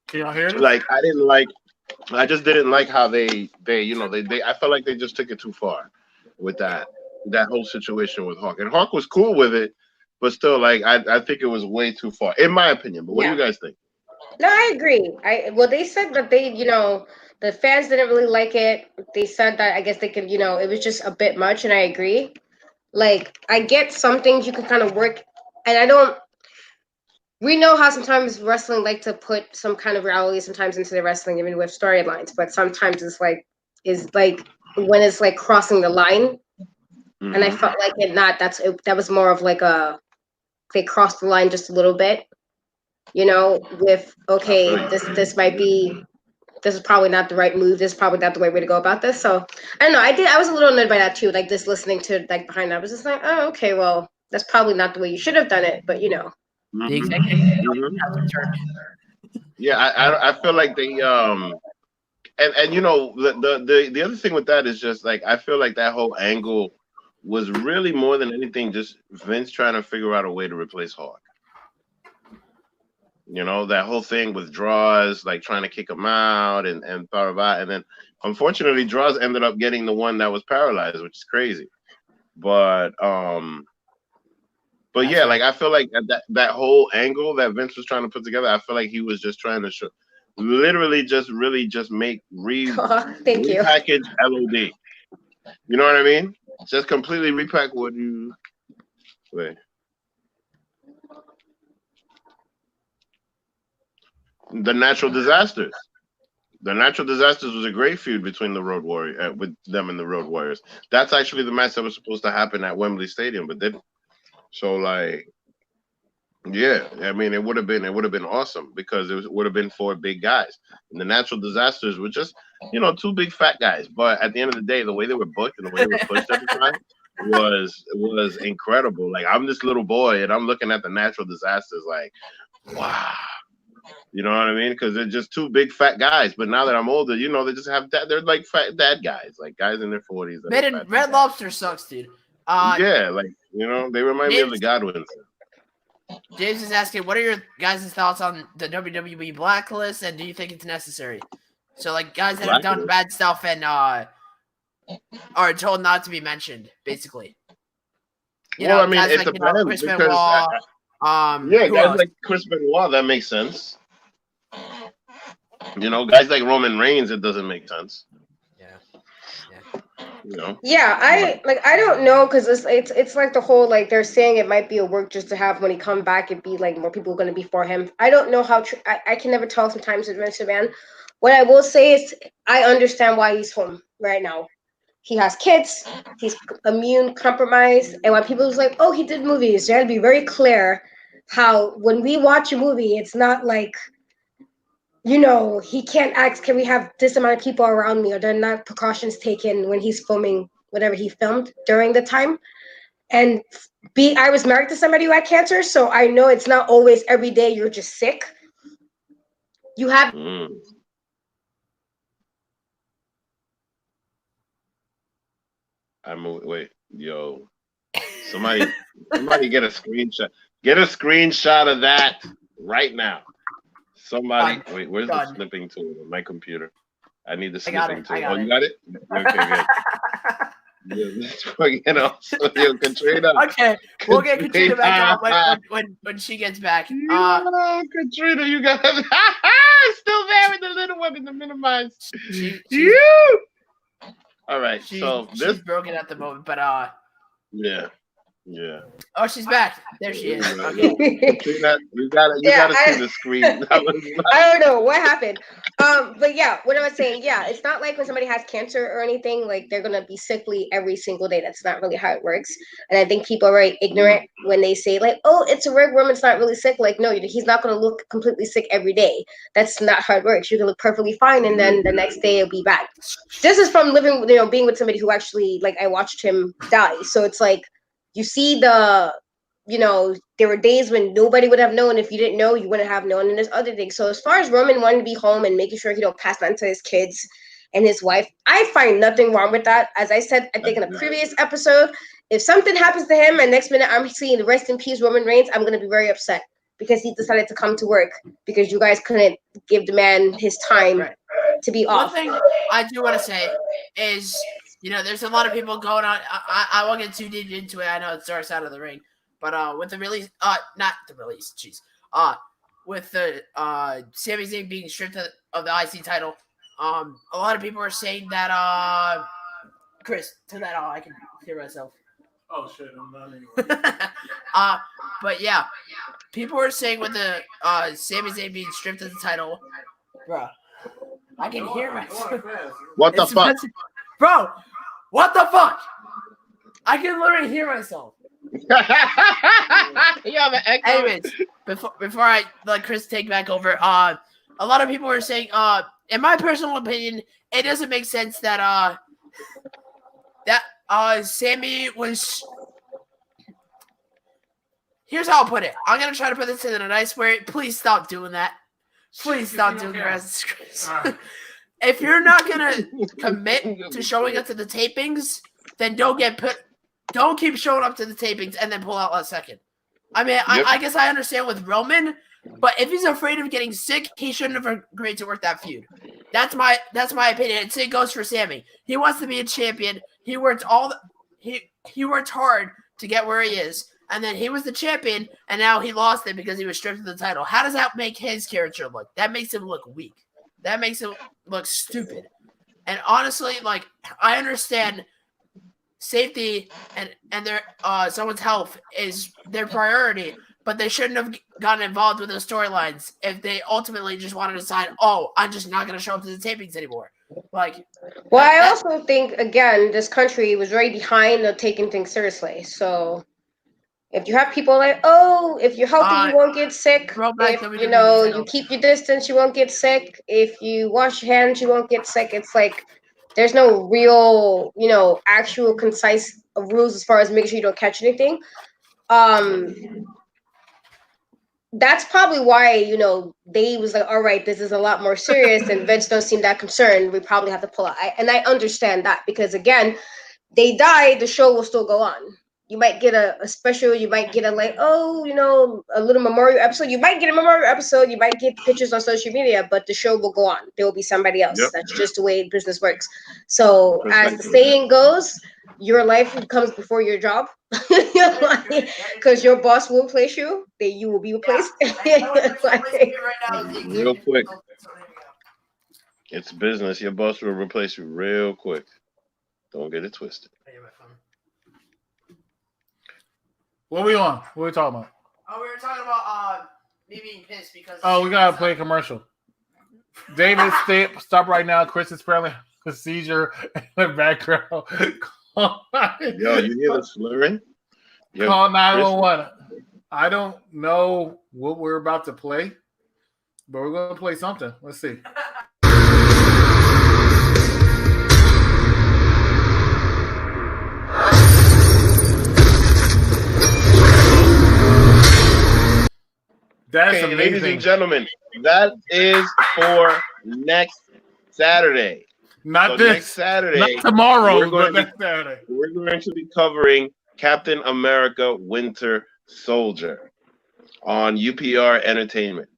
Can y'all hear this? Like I just didn't like how they I felt like they just took it too far with that whole situation with Hawk. And Hawk was cool with it, but still, like I think it was way too far, in my opinion. But what do you guys think? No, I agree. They said that the fans didn't really like it. They said that I guess they could, it was just a bit much, and I agree. Like, I get some things you can kind of work, and we know how sometimes wrestling like to put some kind of reality sometimes into the wrestling, even with storylines, but sometimes it's like when it's like crossing the line, and I felt like that was more of like they crossed the line just a little bit. With this is probably not the right move. This is probably not the right way to go about this. So I don't know. I was a little annoyed by that too. Like this, listening to like behind that, I was just like, oh, okay, well, that's probably not the way you should have done it. But the executive Yeah, I feel like they and the other thing with that is just like I feel like that whole angle was really more than anything just Vince trying to figure out a way to replace Hawk. That whole thing with Draws, like trying to kick him out and then unfortunately Draws ended up getting the one that was paralyzed, which is crazy. But yeah, like I feel like that whole angle that Vince was trying to put together, I feel like he was just trying to make repackage LOD. You know what I mean? Just completely repack what you wait. The Natural Disasters. The Natural Disasters was a great feud between the Road Warrior with them and the Road Warriors. That's actually the match that was supposed to happen at Wembley Stadium, but didn't. So like, yeah, I mean, it would have been awesome because it would have been 4 big guys. And the Natural Disasters were just 2 big fat guys. But at the end of the day, the way they were booked and the way they were pushed every time was incredible. Like I'm this little boy and I'm looking at the Natural Disasters like, wow. You know what I mean? Because they're just 2 big fat guys. But now that I'm older, they just have they're like fat dad guys, like guys in their 40s. Red Lobster sucks, dude. Yeah, like they remind me of the Godwins. James is asking, what are your guys' thoughts on the WWE blacklist, and do you think it's necessary? So, like, guys that have done bad stuff and are told not to be mentioned, basically. I mean, it depends. Chris Benoit, guys like Chris Benoit, that makes sense. Guys like Roman Reigns, it doesn't make sense. Yeah, I don't know, because it's like the whole, like, they're saying it might be a work just to have when he come back it be like more people are going to be for him. I don't know how I can never tell sometimes with Vince McMahon. What I will say is I understand why he's home right now. He has kids, he's immune compromised, and when people was like, oh, he did movies, you have to be very clear how when we watch a movie, it's not like, he can't ask, can we have this amount of people around me, or there are not precautions taken when he's filming whatever he filmed during the time. And I was married to somebody who had cancer, so I know it's not always every day you're just sick. You have wait, yo. Somebody get a screenshot. Get a screenshot of that right now. Somebody, wait, where's the snipping tool on my computer? I need the snipping tool. Oh, you got it? Okay, good. Katrina. Okay, we'll get Katrina back on when she gets back. Katrina, you got still there with the little one in the minimized. All right, she's broken at the moment, but yeah. Oh, she's back. There she is. Okay. You gotta see the screen. I don't know what happened. But yeah, what I was saying, it's not like when somebody has cancer or anything, like they're gonna be sickly every single day. That's not really how it works. And I think people are very ignorant when they say like, oh, it's a rig worm, it's not really sick. Like, no, he's not gonna look completely sick every day. That's not how it works. You can look perfectly fine, and then the next day it'll be back. This is from being with somebody who actually, like, I watched him die. So it's like, you see the there were days when nobody would have known. If you didn't know, you wouldn't have known. And there's other things. So as far as Roman wanting to be home and making sure he don't pass on to his kids and his wife, I find nothing wrong with that. As I said, I think in a previous episode, if something happens to him and next minute I'm seeing the rest in peace Roman Reigns, I'm going to be very upset because he decided to come to work because you guys couldn't give the man his time to be off. One thing I do want to say is, there's a lot of people going on. I won't get too deep into it. I know it's Dark Side of the Ring. But with the release, not the release, jeez. With the Sami Zayn being stripped of the IC title, a lot of people are saying that Chris, turn that on. I can hear myself. Oh shit, I'm not anywhere. But yeah, people are saying with the Sami Zayn being stripped of the title, bro, I can hear myself. What the fuck, bro? What the fuck? I can literally hear myself. You have an echo. Anyways, before I let Chris take back over, a lot of people are saying, in my personal opinion, it doesn't make sense that Sammy was. Here's how I'll put it. I'm gonna try to put this in a nice way. Please stop doing that. Please stop doing that, Chris. If you're not gonna commit to showing up to the tapings, then don't keep showing up to the tapings and then pull out last second. I mean, I guess I understand with Roman, but if he's afraid of getting sick, he shouldn't have agreed to work that feud. That's my opinion. And same goes for Sammy. He wants to be a champion. He worked he worked hard to get where he is, and then he was the champion, and now he lost it because he was stripped of the title. How does that make his character look? That makes him look weak. That makes him look stupid. And honestly, I understand safety and their someone's health is their priority, but they shouldn't have gotten involved with those storylines if they ultimately just wanted to decide, I'm just not going to show up to the tapings anymore. I also think, again, this country was right behind the taking things seriously. So if you have people if you're healthy, you won't get sick. If, you keep your distance, you won't get sick. If you wash your hands, you won't get sick. It's there's no real, actual concise rules as far as making sure you don't catch anything. That's probably why, they was all right, this is a lot more serious and Vince don't seem that concerned. We probably have to pull out. And I understand that because, again, they die, the show will still go on. You might get a special, you might get a little memorial episode. You might get a memorial episode, you might get pictures on social media, but the show will go on. There will be somebody else. Yep. That's just the way business works. So as the saying goes, your life comes before your job. Because your boss will replace you, then you will be replaced. Real quick. It's business. Your boss will replace you real quick. Don't get it twisted. What are we on? What are we talking about? Oh, we were talking about me being pissed because. We gotta play a commercial. David, stop right now. Chris is apparently a seizure in the background. Yo, you hear the slurring? Call 911. I don't know what we're about to play, but we're gonna play something. Let's see. That's amazing. Ladies and gentlemen, that is for next Saturday. Next Saturday. Not tomorrow, but next Saturday. We're going to be covering Captain America Winter Soldier on UPR Entertainment.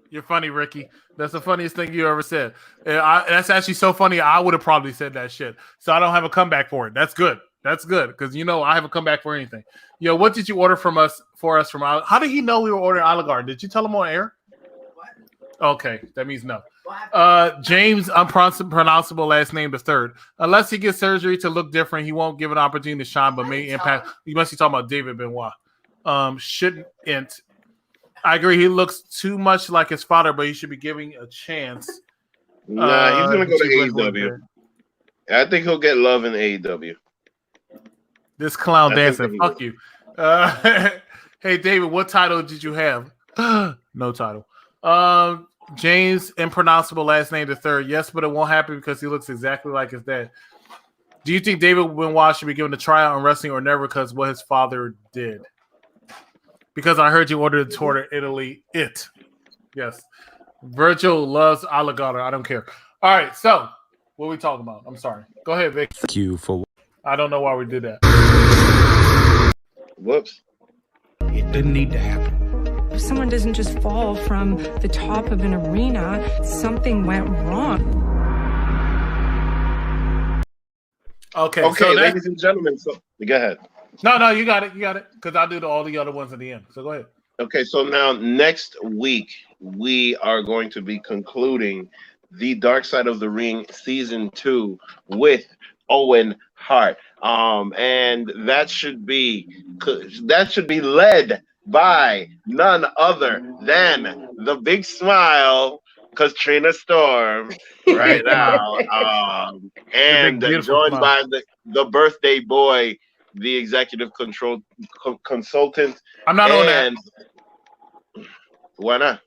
You're funny, Ricky. That's the funniest thing you ever said. That's actually so funny. I would have probably said that shit. So I don't have a comeback for it. That's good. That's good because I have a comeback for anything. Yo, what did you order from us from? How did he know we were ordering Olive Garden? Did you tell him on air? What? Okay, that means no. James, unpronounceable last name, the third. Unless he gets surgery to look different, he won't give an opportunity to shine, but may impact. You must be talking about David Benoit. Shouldn't. I agree. He looks too much like his father, but he should be giving a chance. Nah, he's gonna go to AEW. I think he'll get love in AEW. This clown dancing. Fuck you. Hey, David, what title did you have? No title. James, impronounceable last name, the third. Yes, but it won't happen because he looks exactly like his dad. Do you think David Benoit should be given a tryout in wrestling or never because what his father did? Because I heard you ordered the tour to Italy. Yes. Virgil loves alligator. I don't care. All right, so what are we talking about? I'm sorry. Go ahead, Vic. Thank you for. I don't know why we did that. Whoops. It didn't need to happen. If someone doesn't just fall from the top of an arena, something went wrong. Okay, so ladies and gentlemen, so go ahead. No, you got it. Because I'll do all the other ones at the end. So go ahead. Okay, so now next week we are going to be concluding the Dark Side of the Ring season 2 with Owen Hart. And that should be led by none other than the big smile, Katrina Storm, right now, and joined by the birthday boy, the executive consultant. I'm not on that. Why not?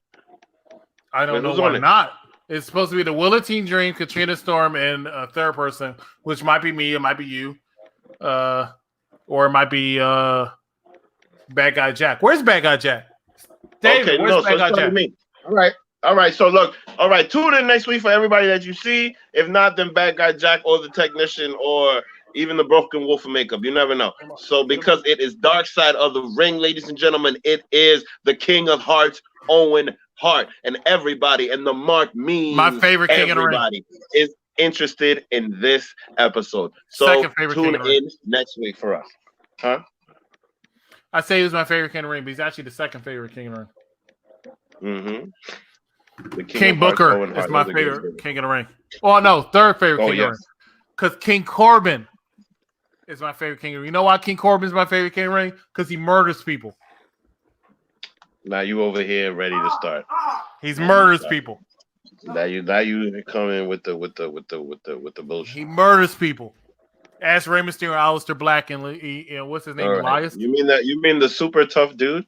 I don't know why not. It's supposed to be the Willatine Dream, Katrina Storm, and a third person, which might be me, it might be you, or it might be Bad Guy Jack. Where's Bad Guy Jack? David, where's Bad Guy Jack? Me. All right. So look, tune in next week for everybody that you see. If not, then Bad Guy Jack or the technician or even the Broken Wolf of Makeup. You never know. So because it is Dark Side of the Ring, ladies and gentlemen, it is the King of Hearts, Owen Hart, and everybody, and the mark means my favorite King of the Ring. Everybody is interested in this episode. So tune in next week for us. Huh? I say he was my favorite King of the Ring, but he's actually the second favorite King of the Ring. Mm-hmm. King Booker is my favorite King of the Ring. Oh, no, third favorite King of the Ring. Because King Corbin is my favorite King of the Ring. You know why King Corbin is my favorite King of the Ring? Because he murders people. Now you over here ready to start. He's murders people. Now you come in with the bullshit. He murders people. Ask Rey Mysterio, Aleister Black, and what's his name, Elias. You mean the super tough dude?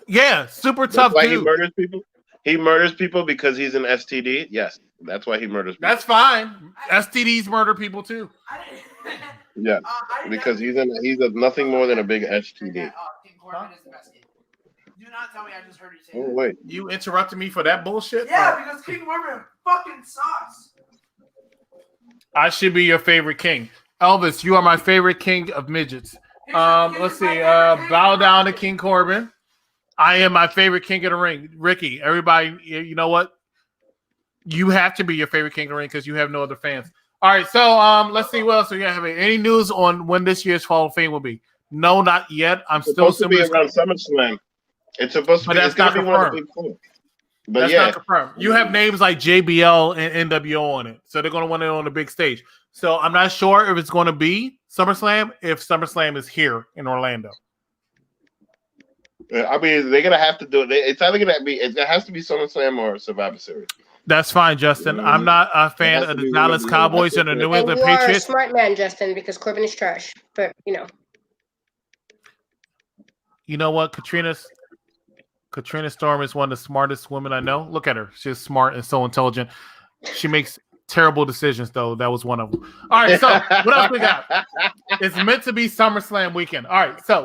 Yeah, super tough dude. He murders people. He murders people because he's an STD. Yes, that's why he murders people. That's fine. STDs murder people too. Yeah, because he's nothing more than a big STD. King Corbin is the best king. Do not tell me I just heard you say that. Wait. You interrupted me for that bullshit? Yeah, because King Corbin fucking sucks. I should be your favorite king. Elvis, you are my favorite king of midgets. Let's see. Bow down to King Corbin. I am my favorite King of the Ring. Ricky, everybody, you know what? You have to be your favorite King of the Ring because you have no other fans. All right, so let's see what else we have. Any news on when this year's Hall of Fame will be? No, not yet. It's supposed to be around SummerSlam. It's supposed to be. That's not confirmed. But that's not confirmed. You have names like JBL and NWO on it, so they're going to want it on the big stage. So I'm not sure if it's going to be SummerSlam if SummerSlam is here in Orlando. I mean, they're gonna have to do it. It's either gonna be. It has to be SummerSlam or Survivor Series. That's fine, Justin. I'm not a fan of the Dallas Cowboys and the New England Patriots. You are a smart man, Justin, because Corbin is trash. But you know what, Katrina Storm is one of the smartest women I know. Look at her; she's smart and so intelligent. She makes terrible decisions, though. That was one of them. All right, so what else we got? It's meant to be SummerSlam weekend. All right, so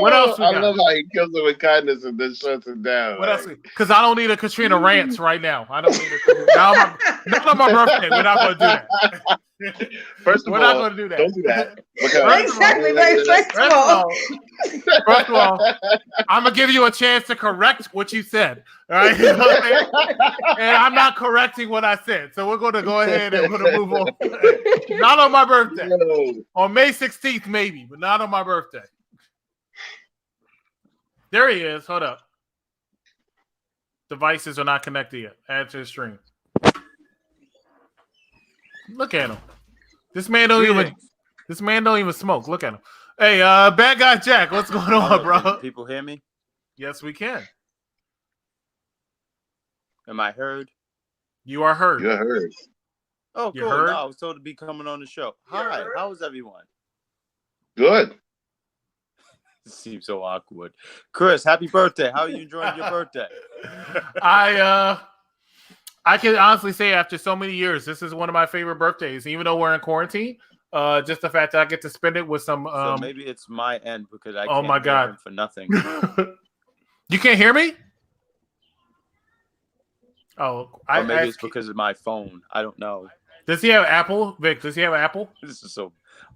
what else we got? I love how he kills it with kindness and then shuts it down. What else? Because I don't need a Katrina rants right now. I don't need a not on my birthday. We're not going to do that. First of all, we're not going to do that. Don't do that. Exactly. First of all, I'm going to give you a chance to correct what you said. All right? And I'm not correcting what I said. So we're going to go ahead and we're going to move on. Not on my birthday. No. On May 16th, maybe, but not on my birthday. There he is. Hold up. Devices are not connected yet. Add to the stream. Look at him. This man don't even smoke. Look at him. Hey, Bad Guy Jack, what's going on, bro? People hear me? Yes, we can. Am I heard? You are heard. You're heard. Oh, cool. No, I was told to be coming on the show. Hi, how is everyone? Good. This seems so awkward. Chris, happy birthday. How are you enjoying your birthday? I I can honestly say after so many years, this is one of my favorite birthdays. Even though we're in quarantine, just the fact that I get to spend it with some. So maybe it's my end because I oh can't my hear God. him for nothing. You can't hear me? Oh, maybe it's because of my phone. I don't know. Does he have Apple, Vic? Does he have Apple? This is so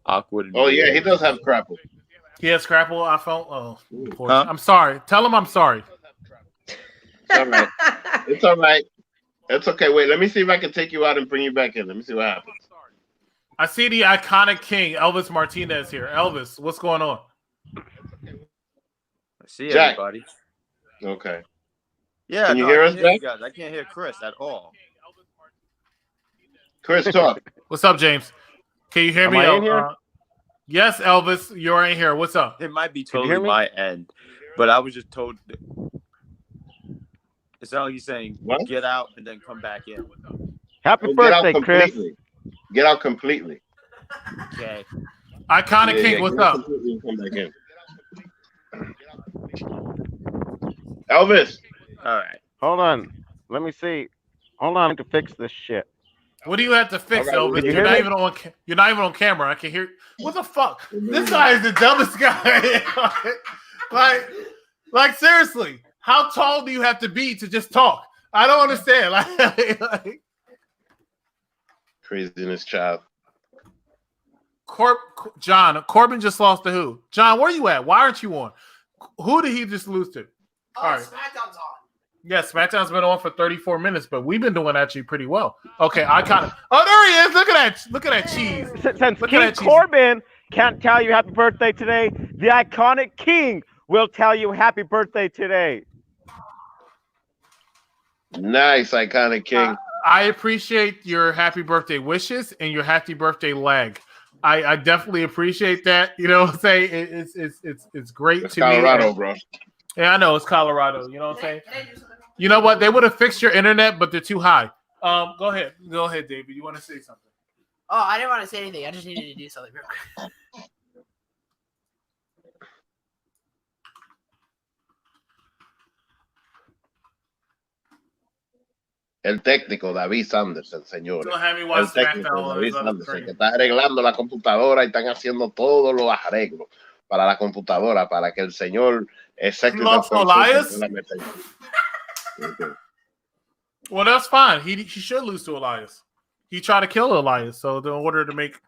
awkward. Oh yeah, he does have Crapple. He has Scrapple iPhone. Oh, of course. Huh? I'm sorry. Tell him I'm sorry. It's all right. It's all right. It's okay. Wait, let me see if I can take you out and bring you back in. Let me see what happens. I see the iconic king, Elvis Martinez here. Elvis, what's going on? I see everybody. Okay. Yeah, can you hear us, Jack? I can't hear Chris at all. Chris, talk. What's up, James? Can you hear me? I in here? Yes, Elvis, you're in here. What's up? It might be totally my end, but I was just told. It sounds like he's saying, what? Get out and then come back in. Happy birthday, Chris. Get out completely. Okay. Iconic King, what's up? Come back in. Elvis. All right. Hold on. Let me see. Hold on to fix this shit. What do you have to fix, Elvis? You're not even on camera. I can hear. What the fuck? This guy is the dumbest guy. like seriously. How tall do you have to be to just talk? I don't understand. Like craziness, child. John, Corbin just lost to who? John, where you at? Why aren't you on? Who did he just lose to? All right. SmackDown's on. Yeah, SmackDown's been on for 34 minutes, but we've been doing actually pretty well. Okay, I kind of. Oh, there he is! Look at that cheese. Since King Corbin can't tell you happy birthday today, the iconic King will tell you happy birthday today. Nice, iconic King. I appreciate your happy birthday wishes and your happy birthday leg. I definitely appreciate that. You know what I'm saying? It's great it's to Colorado, me. bro. Yeah, I know it's Colorado. You know what I'm saying? You know what? They would have fixed your internet, but they're too high. Go ahead, David. You want to say something? Oh, I didn't want to say anything. I just needed to do something real quick. El técnico David Sanderson, señores. El técnico David Sanderson, que está arreglando la computadora y están haciendo todos los arreglos para la computadora, para que el señor Elias? Okay. Well, that's fine. He should lose to Elias. He tried to kill Elias, so in order to make.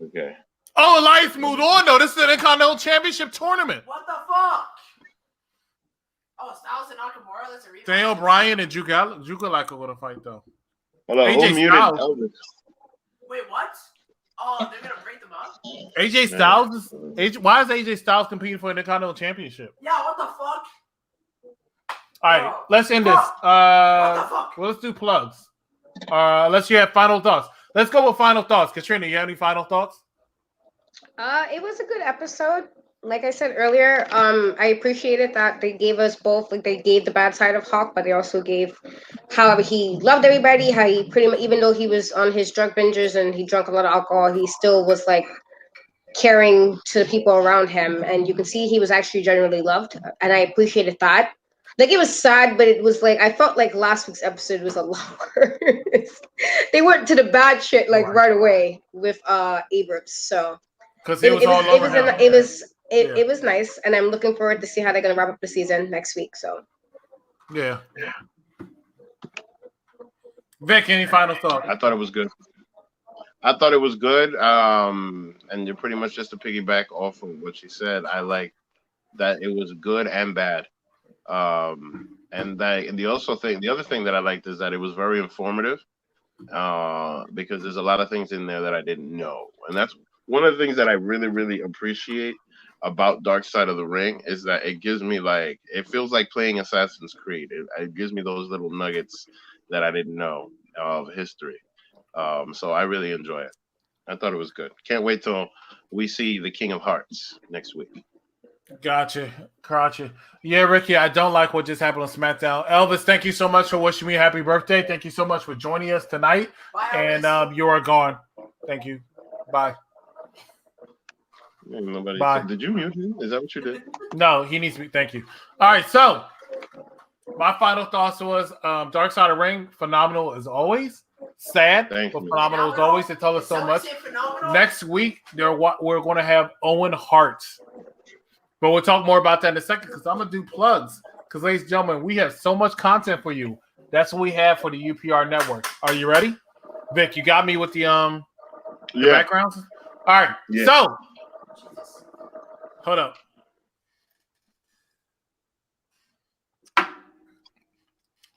Okay. Oh, Elias moved on though. This is the Intercontinental Championship tournament. What the fuck? Oh, Styles and Nakamura. That's a rematch. Daniel Bryan and Jukalak are gonna fight though. Hold on, AJ Styles. Wait, what? Oh, they're gonna break them up. AJ Styles. Why is AJ Styles competing for the Intercontinental Championship? Yeah, what the fuck? All right, let's end this. Well, let's do plugs. Unless you have final thoughts. Let's go with final thoughts. Katrina, you have any final thoughts? It was a good episode. Like I said earlier, I appreciated that they gave us both. Like they gave the bad side of Hawk, but they also gave how he loved everybody. How he pretty much, even though he was on his drug binges and he drank a lot of alcohol, he still was like caring to the people around him. And you can see he was actually genuinely loved, and I appreciated that. Like it was sad, but it was like I felt like last week's episode was a lot worse. They went to the bad shit like right away with Abrams. So because it was nice, and I'm looking forward to see how they're gonna wrap up the season next week. So yeah. Vic, any final thoughts? I thought it was good. And you're pretty much just to piggyback off of what she said. I like that it was good and bad. And the other thing that I liked is that it was very informative, because there's a lot of things in there that I didn't know, and that's one of the things that I really, really appreciate about Dark Side of the Ring is that it gives me it feels like playing Assassin's Creed. It gives me those little nuggets that I didn't know of history. So I really enjoy it. I thought it was good. Can't wait till we see the King of Hearts next week. Gotcha. Yeah, Ricky, I don't like what just happened on SmackDown. Elvis, thank you so much for wishing me happy birthday. Thank you so much for joining us tonight. Bye, and you are gone. Thank you. Bye. Nobody. Bye. Did you mute him? Is that what you did? No, he needs to be. Thank you. All right, so My final thoughts was Dark Side of the Ring, phenomenal as always. Sad, but phenomenal as always. They tell us so much. Next week, we're going to have Owen Hart. But we'll talk more about that in a second because I'm going to do plugs. Because, ladies and gentlemen, we have so much content for you. That's what we have for the UPR network. Are you ready? Vic, you got me with the backgrounds? All right. Yeah. So, hold up.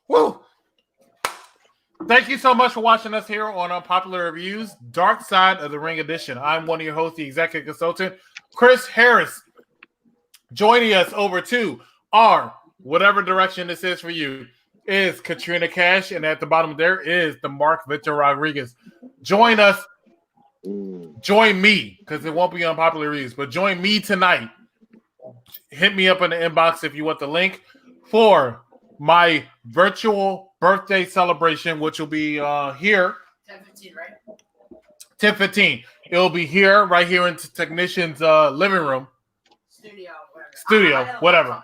Woo! Thank you so much for watching us here on Unpopular Reviews, Dark Side of the Ring Edition. I'm one of your hosts, the executive consultant, Chris Harris. Joining us over to our whatever direction this is for you is Katrina Cash, and at the bottom there is the Mark Victor Rodriguez. Join us. Join me, because it won't be Unpopular Reviews, but join me tonight. Hit me up in the inbox if you want the link for my virtual birthday celebration, which will be here. 10:15, right? 10:15. It'll be here, right here in the technician's living room. Studio, whatever.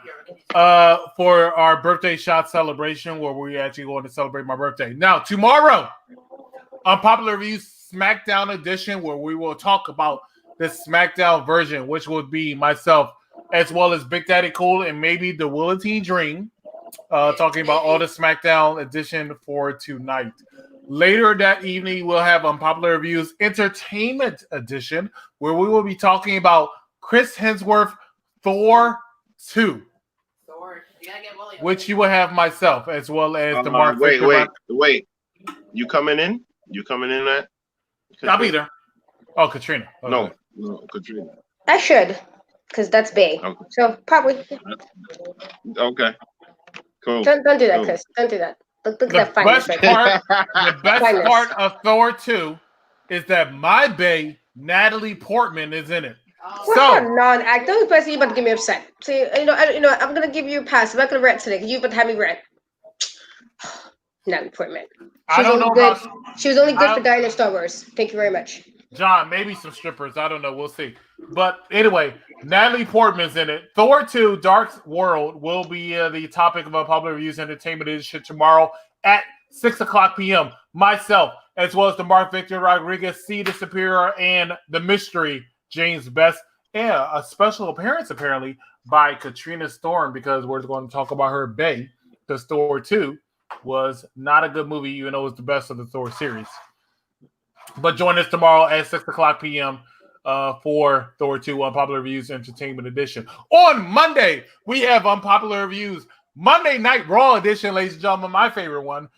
For our birthday shot celebration, where we're actually going to celebrate my birthday. Now, tomorrow, Unpopular Reviews SmackDown edition, where we will talk about the SmackDown version, which would be myself, as well as Big Daddy Cool and maybe the Willatine Dream. Talking about all the SmackDown edition for tonight. Later that evening, we'll have Unpopular Reviews Entertainment Edition, where we will be talking about Chris Hemsworth Thor 2, which you will have myself as well as the Mark. Wait. You coming in? That? I'll be there. Oh, Katrina. Okay. No, Katrina. I should, because that's Bay. Okay. So probably. Okay. Cool. Don't do that, Chris. Don't do that. Look at that fineness right there. The best part of Thor 2 is that my bae, Natalie Portman, is in it. What a non-act. Don't person you about to get me upset. See, I'm gonna give you a pass. I'm not gonna rant today because you about to have me rant. Natalie Portman. She was only good for dying in Star Wars. Thank you very much. John, maybe some strippers. I don't know. We'll see. But anyway, Natalie Portman's in it. Thor 2 Dark World will be the topic of Unpopular Reviews Entertainment Edition tomorrow at 6:00 p.m. Myself, as well as the Mark Victor Rodriguez, C. the Superior, and the Mystery, James Best, and a special appearance, apparently, by Katrina Storm, because we're going to talk about her bae, because Thor 2 was not a good movie, even though it was the best of the Thor series. But join us tomorrow at 6:00 p.m. For Thor 2 Unpopular Reviews Entertainment Edition. On Monday, we have Unpopular Reviews Monday Night Raw Edition, ladies and gentlemen, my favorite one,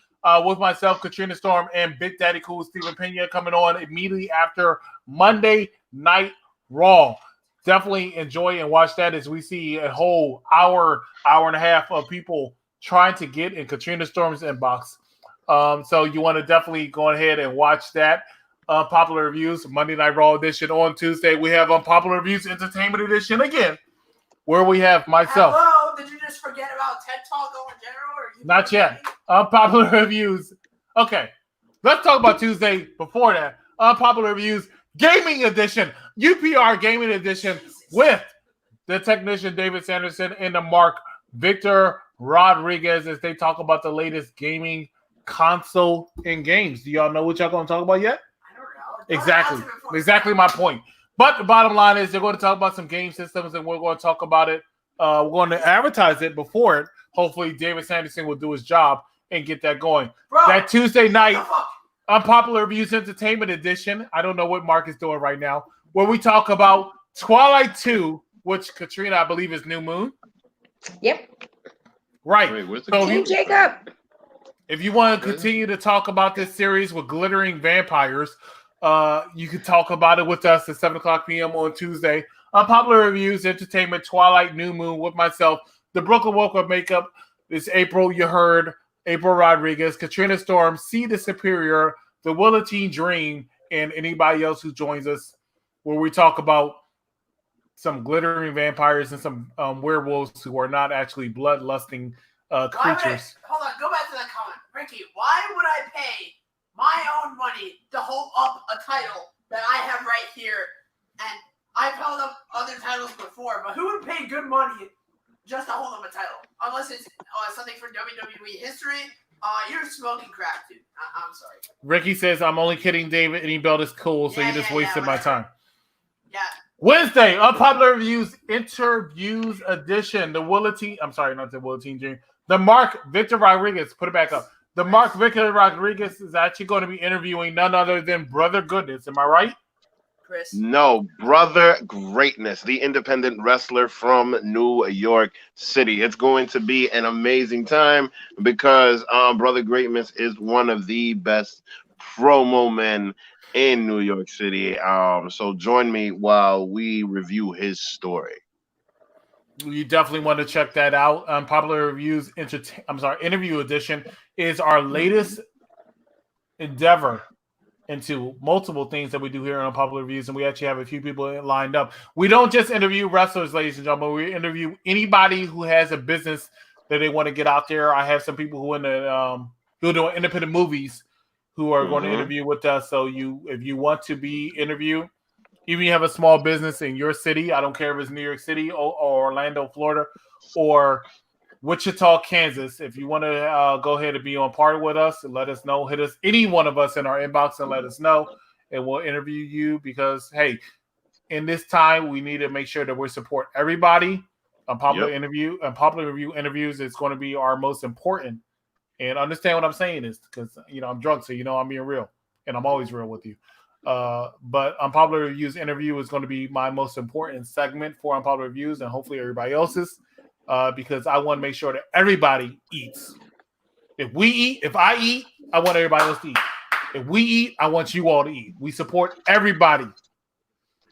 with myself, Katrina Storm, and Big Daddy Cool, Steven Pena, coming on immediately after Monday Night Raw. Definitely enjoy and watch that as we see a whole hour and a half of people trying to get in Katrina Storm's inbox. So you want to definitely go ahead and watch that. Unpopular Reviews Monday Night Raw Edition. On Tuesday, we have Unpopular Reviews Entertainment Edition again, where we have myself. Hello, did you just forget about TED Talk in general? Not yet. Unpopular Reviews. Okay, let's talk about Tuesday before that. Unpopular Reviews Gaming Edition, UPR Gaming Edition, with the technician David Sanderson and the Mark Victor Rodriguez, as they talk about the latest gaming console and games. Do y'all know what y'all going to talk about yet? I don't know. Exactly my point. But the bottom line is they're going to talk about some game systems, and we're going to talk about it. We're going to advertise it before it. Hopefully, David Sanderson will do his job and get that going. That Tuesday night, Unpopular Reviews Entertainment Edition. I don't know what Mark is doing right now, where we talk about Twilight 2, which Katrina, I believe, is New Moon. Yep. Right. Wait, Team Jacob. If you want to continue to talk about this series with glittering vampires, you can talk about it with us at 7:00 p.m. on Tuesday. Unpopular Reviews Entertainment Twilight New Moon with myself. The Brooklyn Woke Up Makeup is April. You heard April Rodriguez, Katrina Storm, C. the Superior, the Willatine Dream, and anybody else who joins us, where we talk about some glittering vampires and some werewolves who are not actually bloodlusting creatures. Hold on, go back to that comment. Ricky, why would I pay my own money to hold up a title that I have right here? And I've held up other titles before, but who would pay good money just to hold up a title? Unless it's something for WWE history, you're smoking crack, dude. I'm sorry. Ricky says, I'm only kidding, David. Any belt is cool, so you just wasted my time. Yeah. Wednesday, Unpopular Reviews Interviews Edition. The Willatine, I'm sorry, not the Willatine Jr. The Mark Victor Rodriguez, put it back up. The Mark Victor Rodriguez is actually going to be interviewing none other than Brother Goodness. Am I right? Chris? No, Brother Greatness, the independent wrestler from New York City. It's going to be an amazing time because Brother Greatness is one of the best promo men in New York City. So join me while we review his story. You definitely want to check that out. Unpopular Reviews Interview Edition is our latest endeavor into multiple things that we do here on Unpopular Reviews, and we actually have a few people lined up. We don't just interview wrestlers, ladies and gentlemen. We interview anybody who has a business that they want to get out there. I have some people who who are doing independent movies who are going to interview with us. So if you want to be interviewed, even if you have a small business in your city, I don't care if it's New York City or Orlando, Florida, or Wichita, Kansas. If you want to go ahead and be on part with us, and let us know. Hit us, any one of us, in our inbox and let us know, and we'll interview you because, hey, in this time, we need to make sure that we support everybody. Unpopular Review Interviews is going to be our most important. And understand what I'm saying is because, I'm drunk, so I'm being real. And I'm always real with you. But Unpopular Reviews Interview is going to be my most important segment for Unpopular Reviews and hopefully everybody else's. Because I want to make sure that everybody eats. If I eat, I want everybody else to eat. If we eat, I want you all to eat. We support everybody.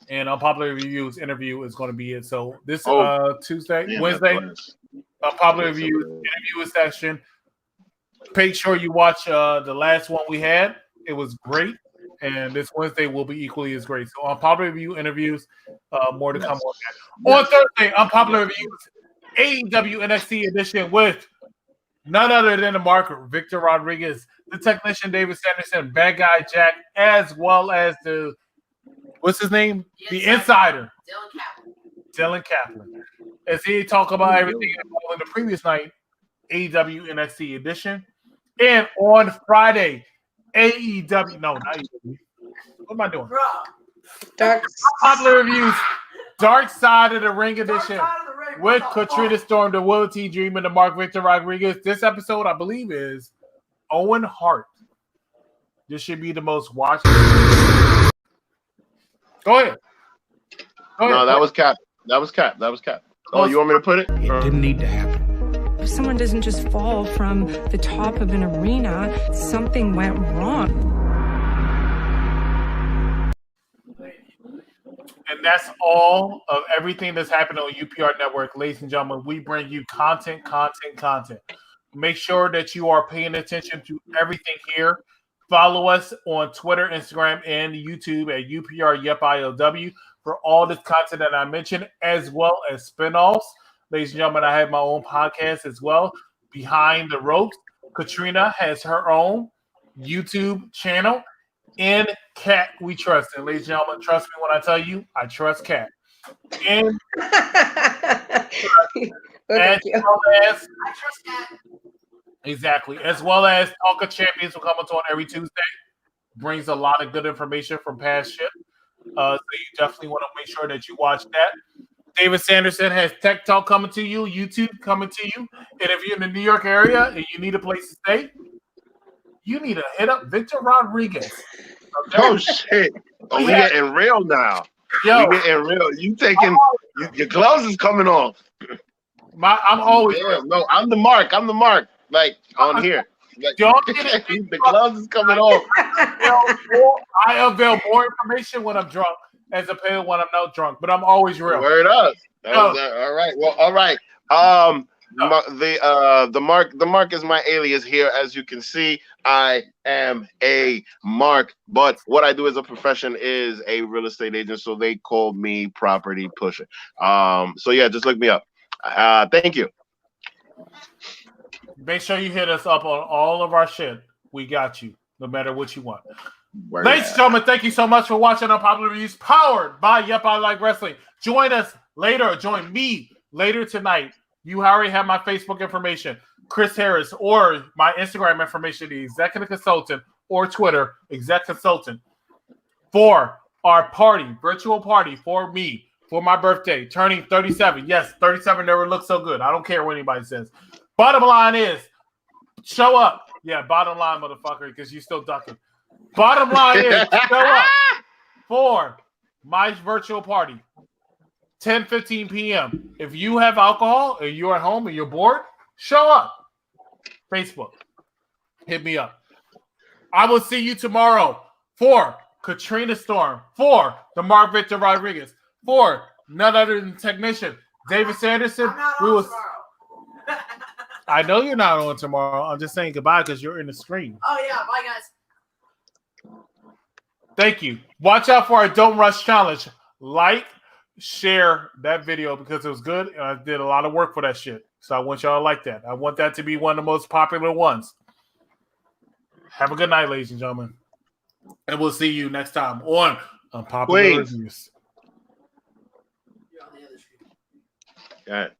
And Unpopular Reviews Interview is going to be it. So this Wednesday, Unpopular Reviews Interview session. Make sure you watch the last one we had. It was great. And this Wednesday will be equally as great. So Unpopular Review Interviews, more to come on that. On Thursday, Unpopular Reviews AEW NXT edition with none other than the Mark Victor Rodriguez, the technician David Sanderson, Bad Guy Jack, as well as the what's his name? The Insider. Dylan Kaplan. As he talk about everything in the previous night, AEW NXT edition. And on Friday, AEW. No, not AEW. What am I doing? Unpopular Reviews, Dark Side of the Ring edition. With Katrina Storm, the Willatine Dream, and the Mark Victor Rodriguez. This episode, I believe, is Owen Hart. This should be the most watched. Go ahead. No, that was Cap. That was Cap. Oh, you want me to put it? It didn't need to happen. If someone doesn't just fall from the top of an arena, something went wrong. And that's all of everything that's happened on UPR Network. Ladies and gentlemen, we bring you content. Make sure that you are paying attention to everything here. Follow us on Twitter, Instagram, and YouTube at UPR YepILW for all this content that I mentioned, as well as spinoffs. Ladies and gentlemen, I have my own podcast as well, Behind the Ropes. Katrina has her own YouTube channel. In Cat We Trust. And ladies and gentlemen, trust me when I tell you, I trust Cat. And I trust Cat. Exactly. As well as Talk of Champions will come on every Tuesday. Brings a lot of good information from past shit. So you definitely want to make sure that you watch that. David Sanderson has Tech Talk coming to you, YouTube coming to you. And if you're in the New York area and you need a place to stay, you need to hit up Victor Rodriguez. Okay? Oh shit! Oh, we getting real now. Yo, we getting real. You taking your gloves is coming off. I'm always real. No, I'm the Mark. Like on here. Like, the gloves is coming off. I unveil more information when I'm drunk as opposed to when I'm not drunk, but I'm always real. Word up. All right. Well, all right. The Mark is my alias here. As you can see, I am a Mark, but what I do as a profession is a real estate agent, so they call me Property Pusher. So yeah, just look me up. Thank you. Make sure you hit us up on all of our shit. We got you, no matter what you want. Ladies and gentlemen, thank you so much for watching Unpopular Reviews, powered by Yep, I Like Wrestling. Join us later. Join me later tonight. You already have my Facebook information. Chris Harris, or my Instagram information, the executive consultant, or Twitter, exec consultant, for our party, virtual party for me, for my birthday, turning 37. Yes, 37 never looked so good. I don't care what anybody says. Bottom line is, show up. Yeah, bottom line, motherfucker, because you still ducking. Bottom line is, show up for my virtual party, 10:15 p.m. If you have alcohol and you're at home and you're bored, show up. Facebook. Hit me up. I will see you tomorrow for Katrina Storm, for the Mark Victor Rodriguez, for none other than technician David Sanderson. I know you're not on tomorrow. I'm just saying goodbye because you're in the screen. Oh yeah, bye guys. Thank you. Watch out for our Don't Rush Challenge. Like, share that video because it was good and I did a lot of work for that shit. So I want y'all to like that. I want that to be one of the most popular ones. Have a good night, ladies and gentlemen. And we'll see you next time on Unpopular Reviews. Got it.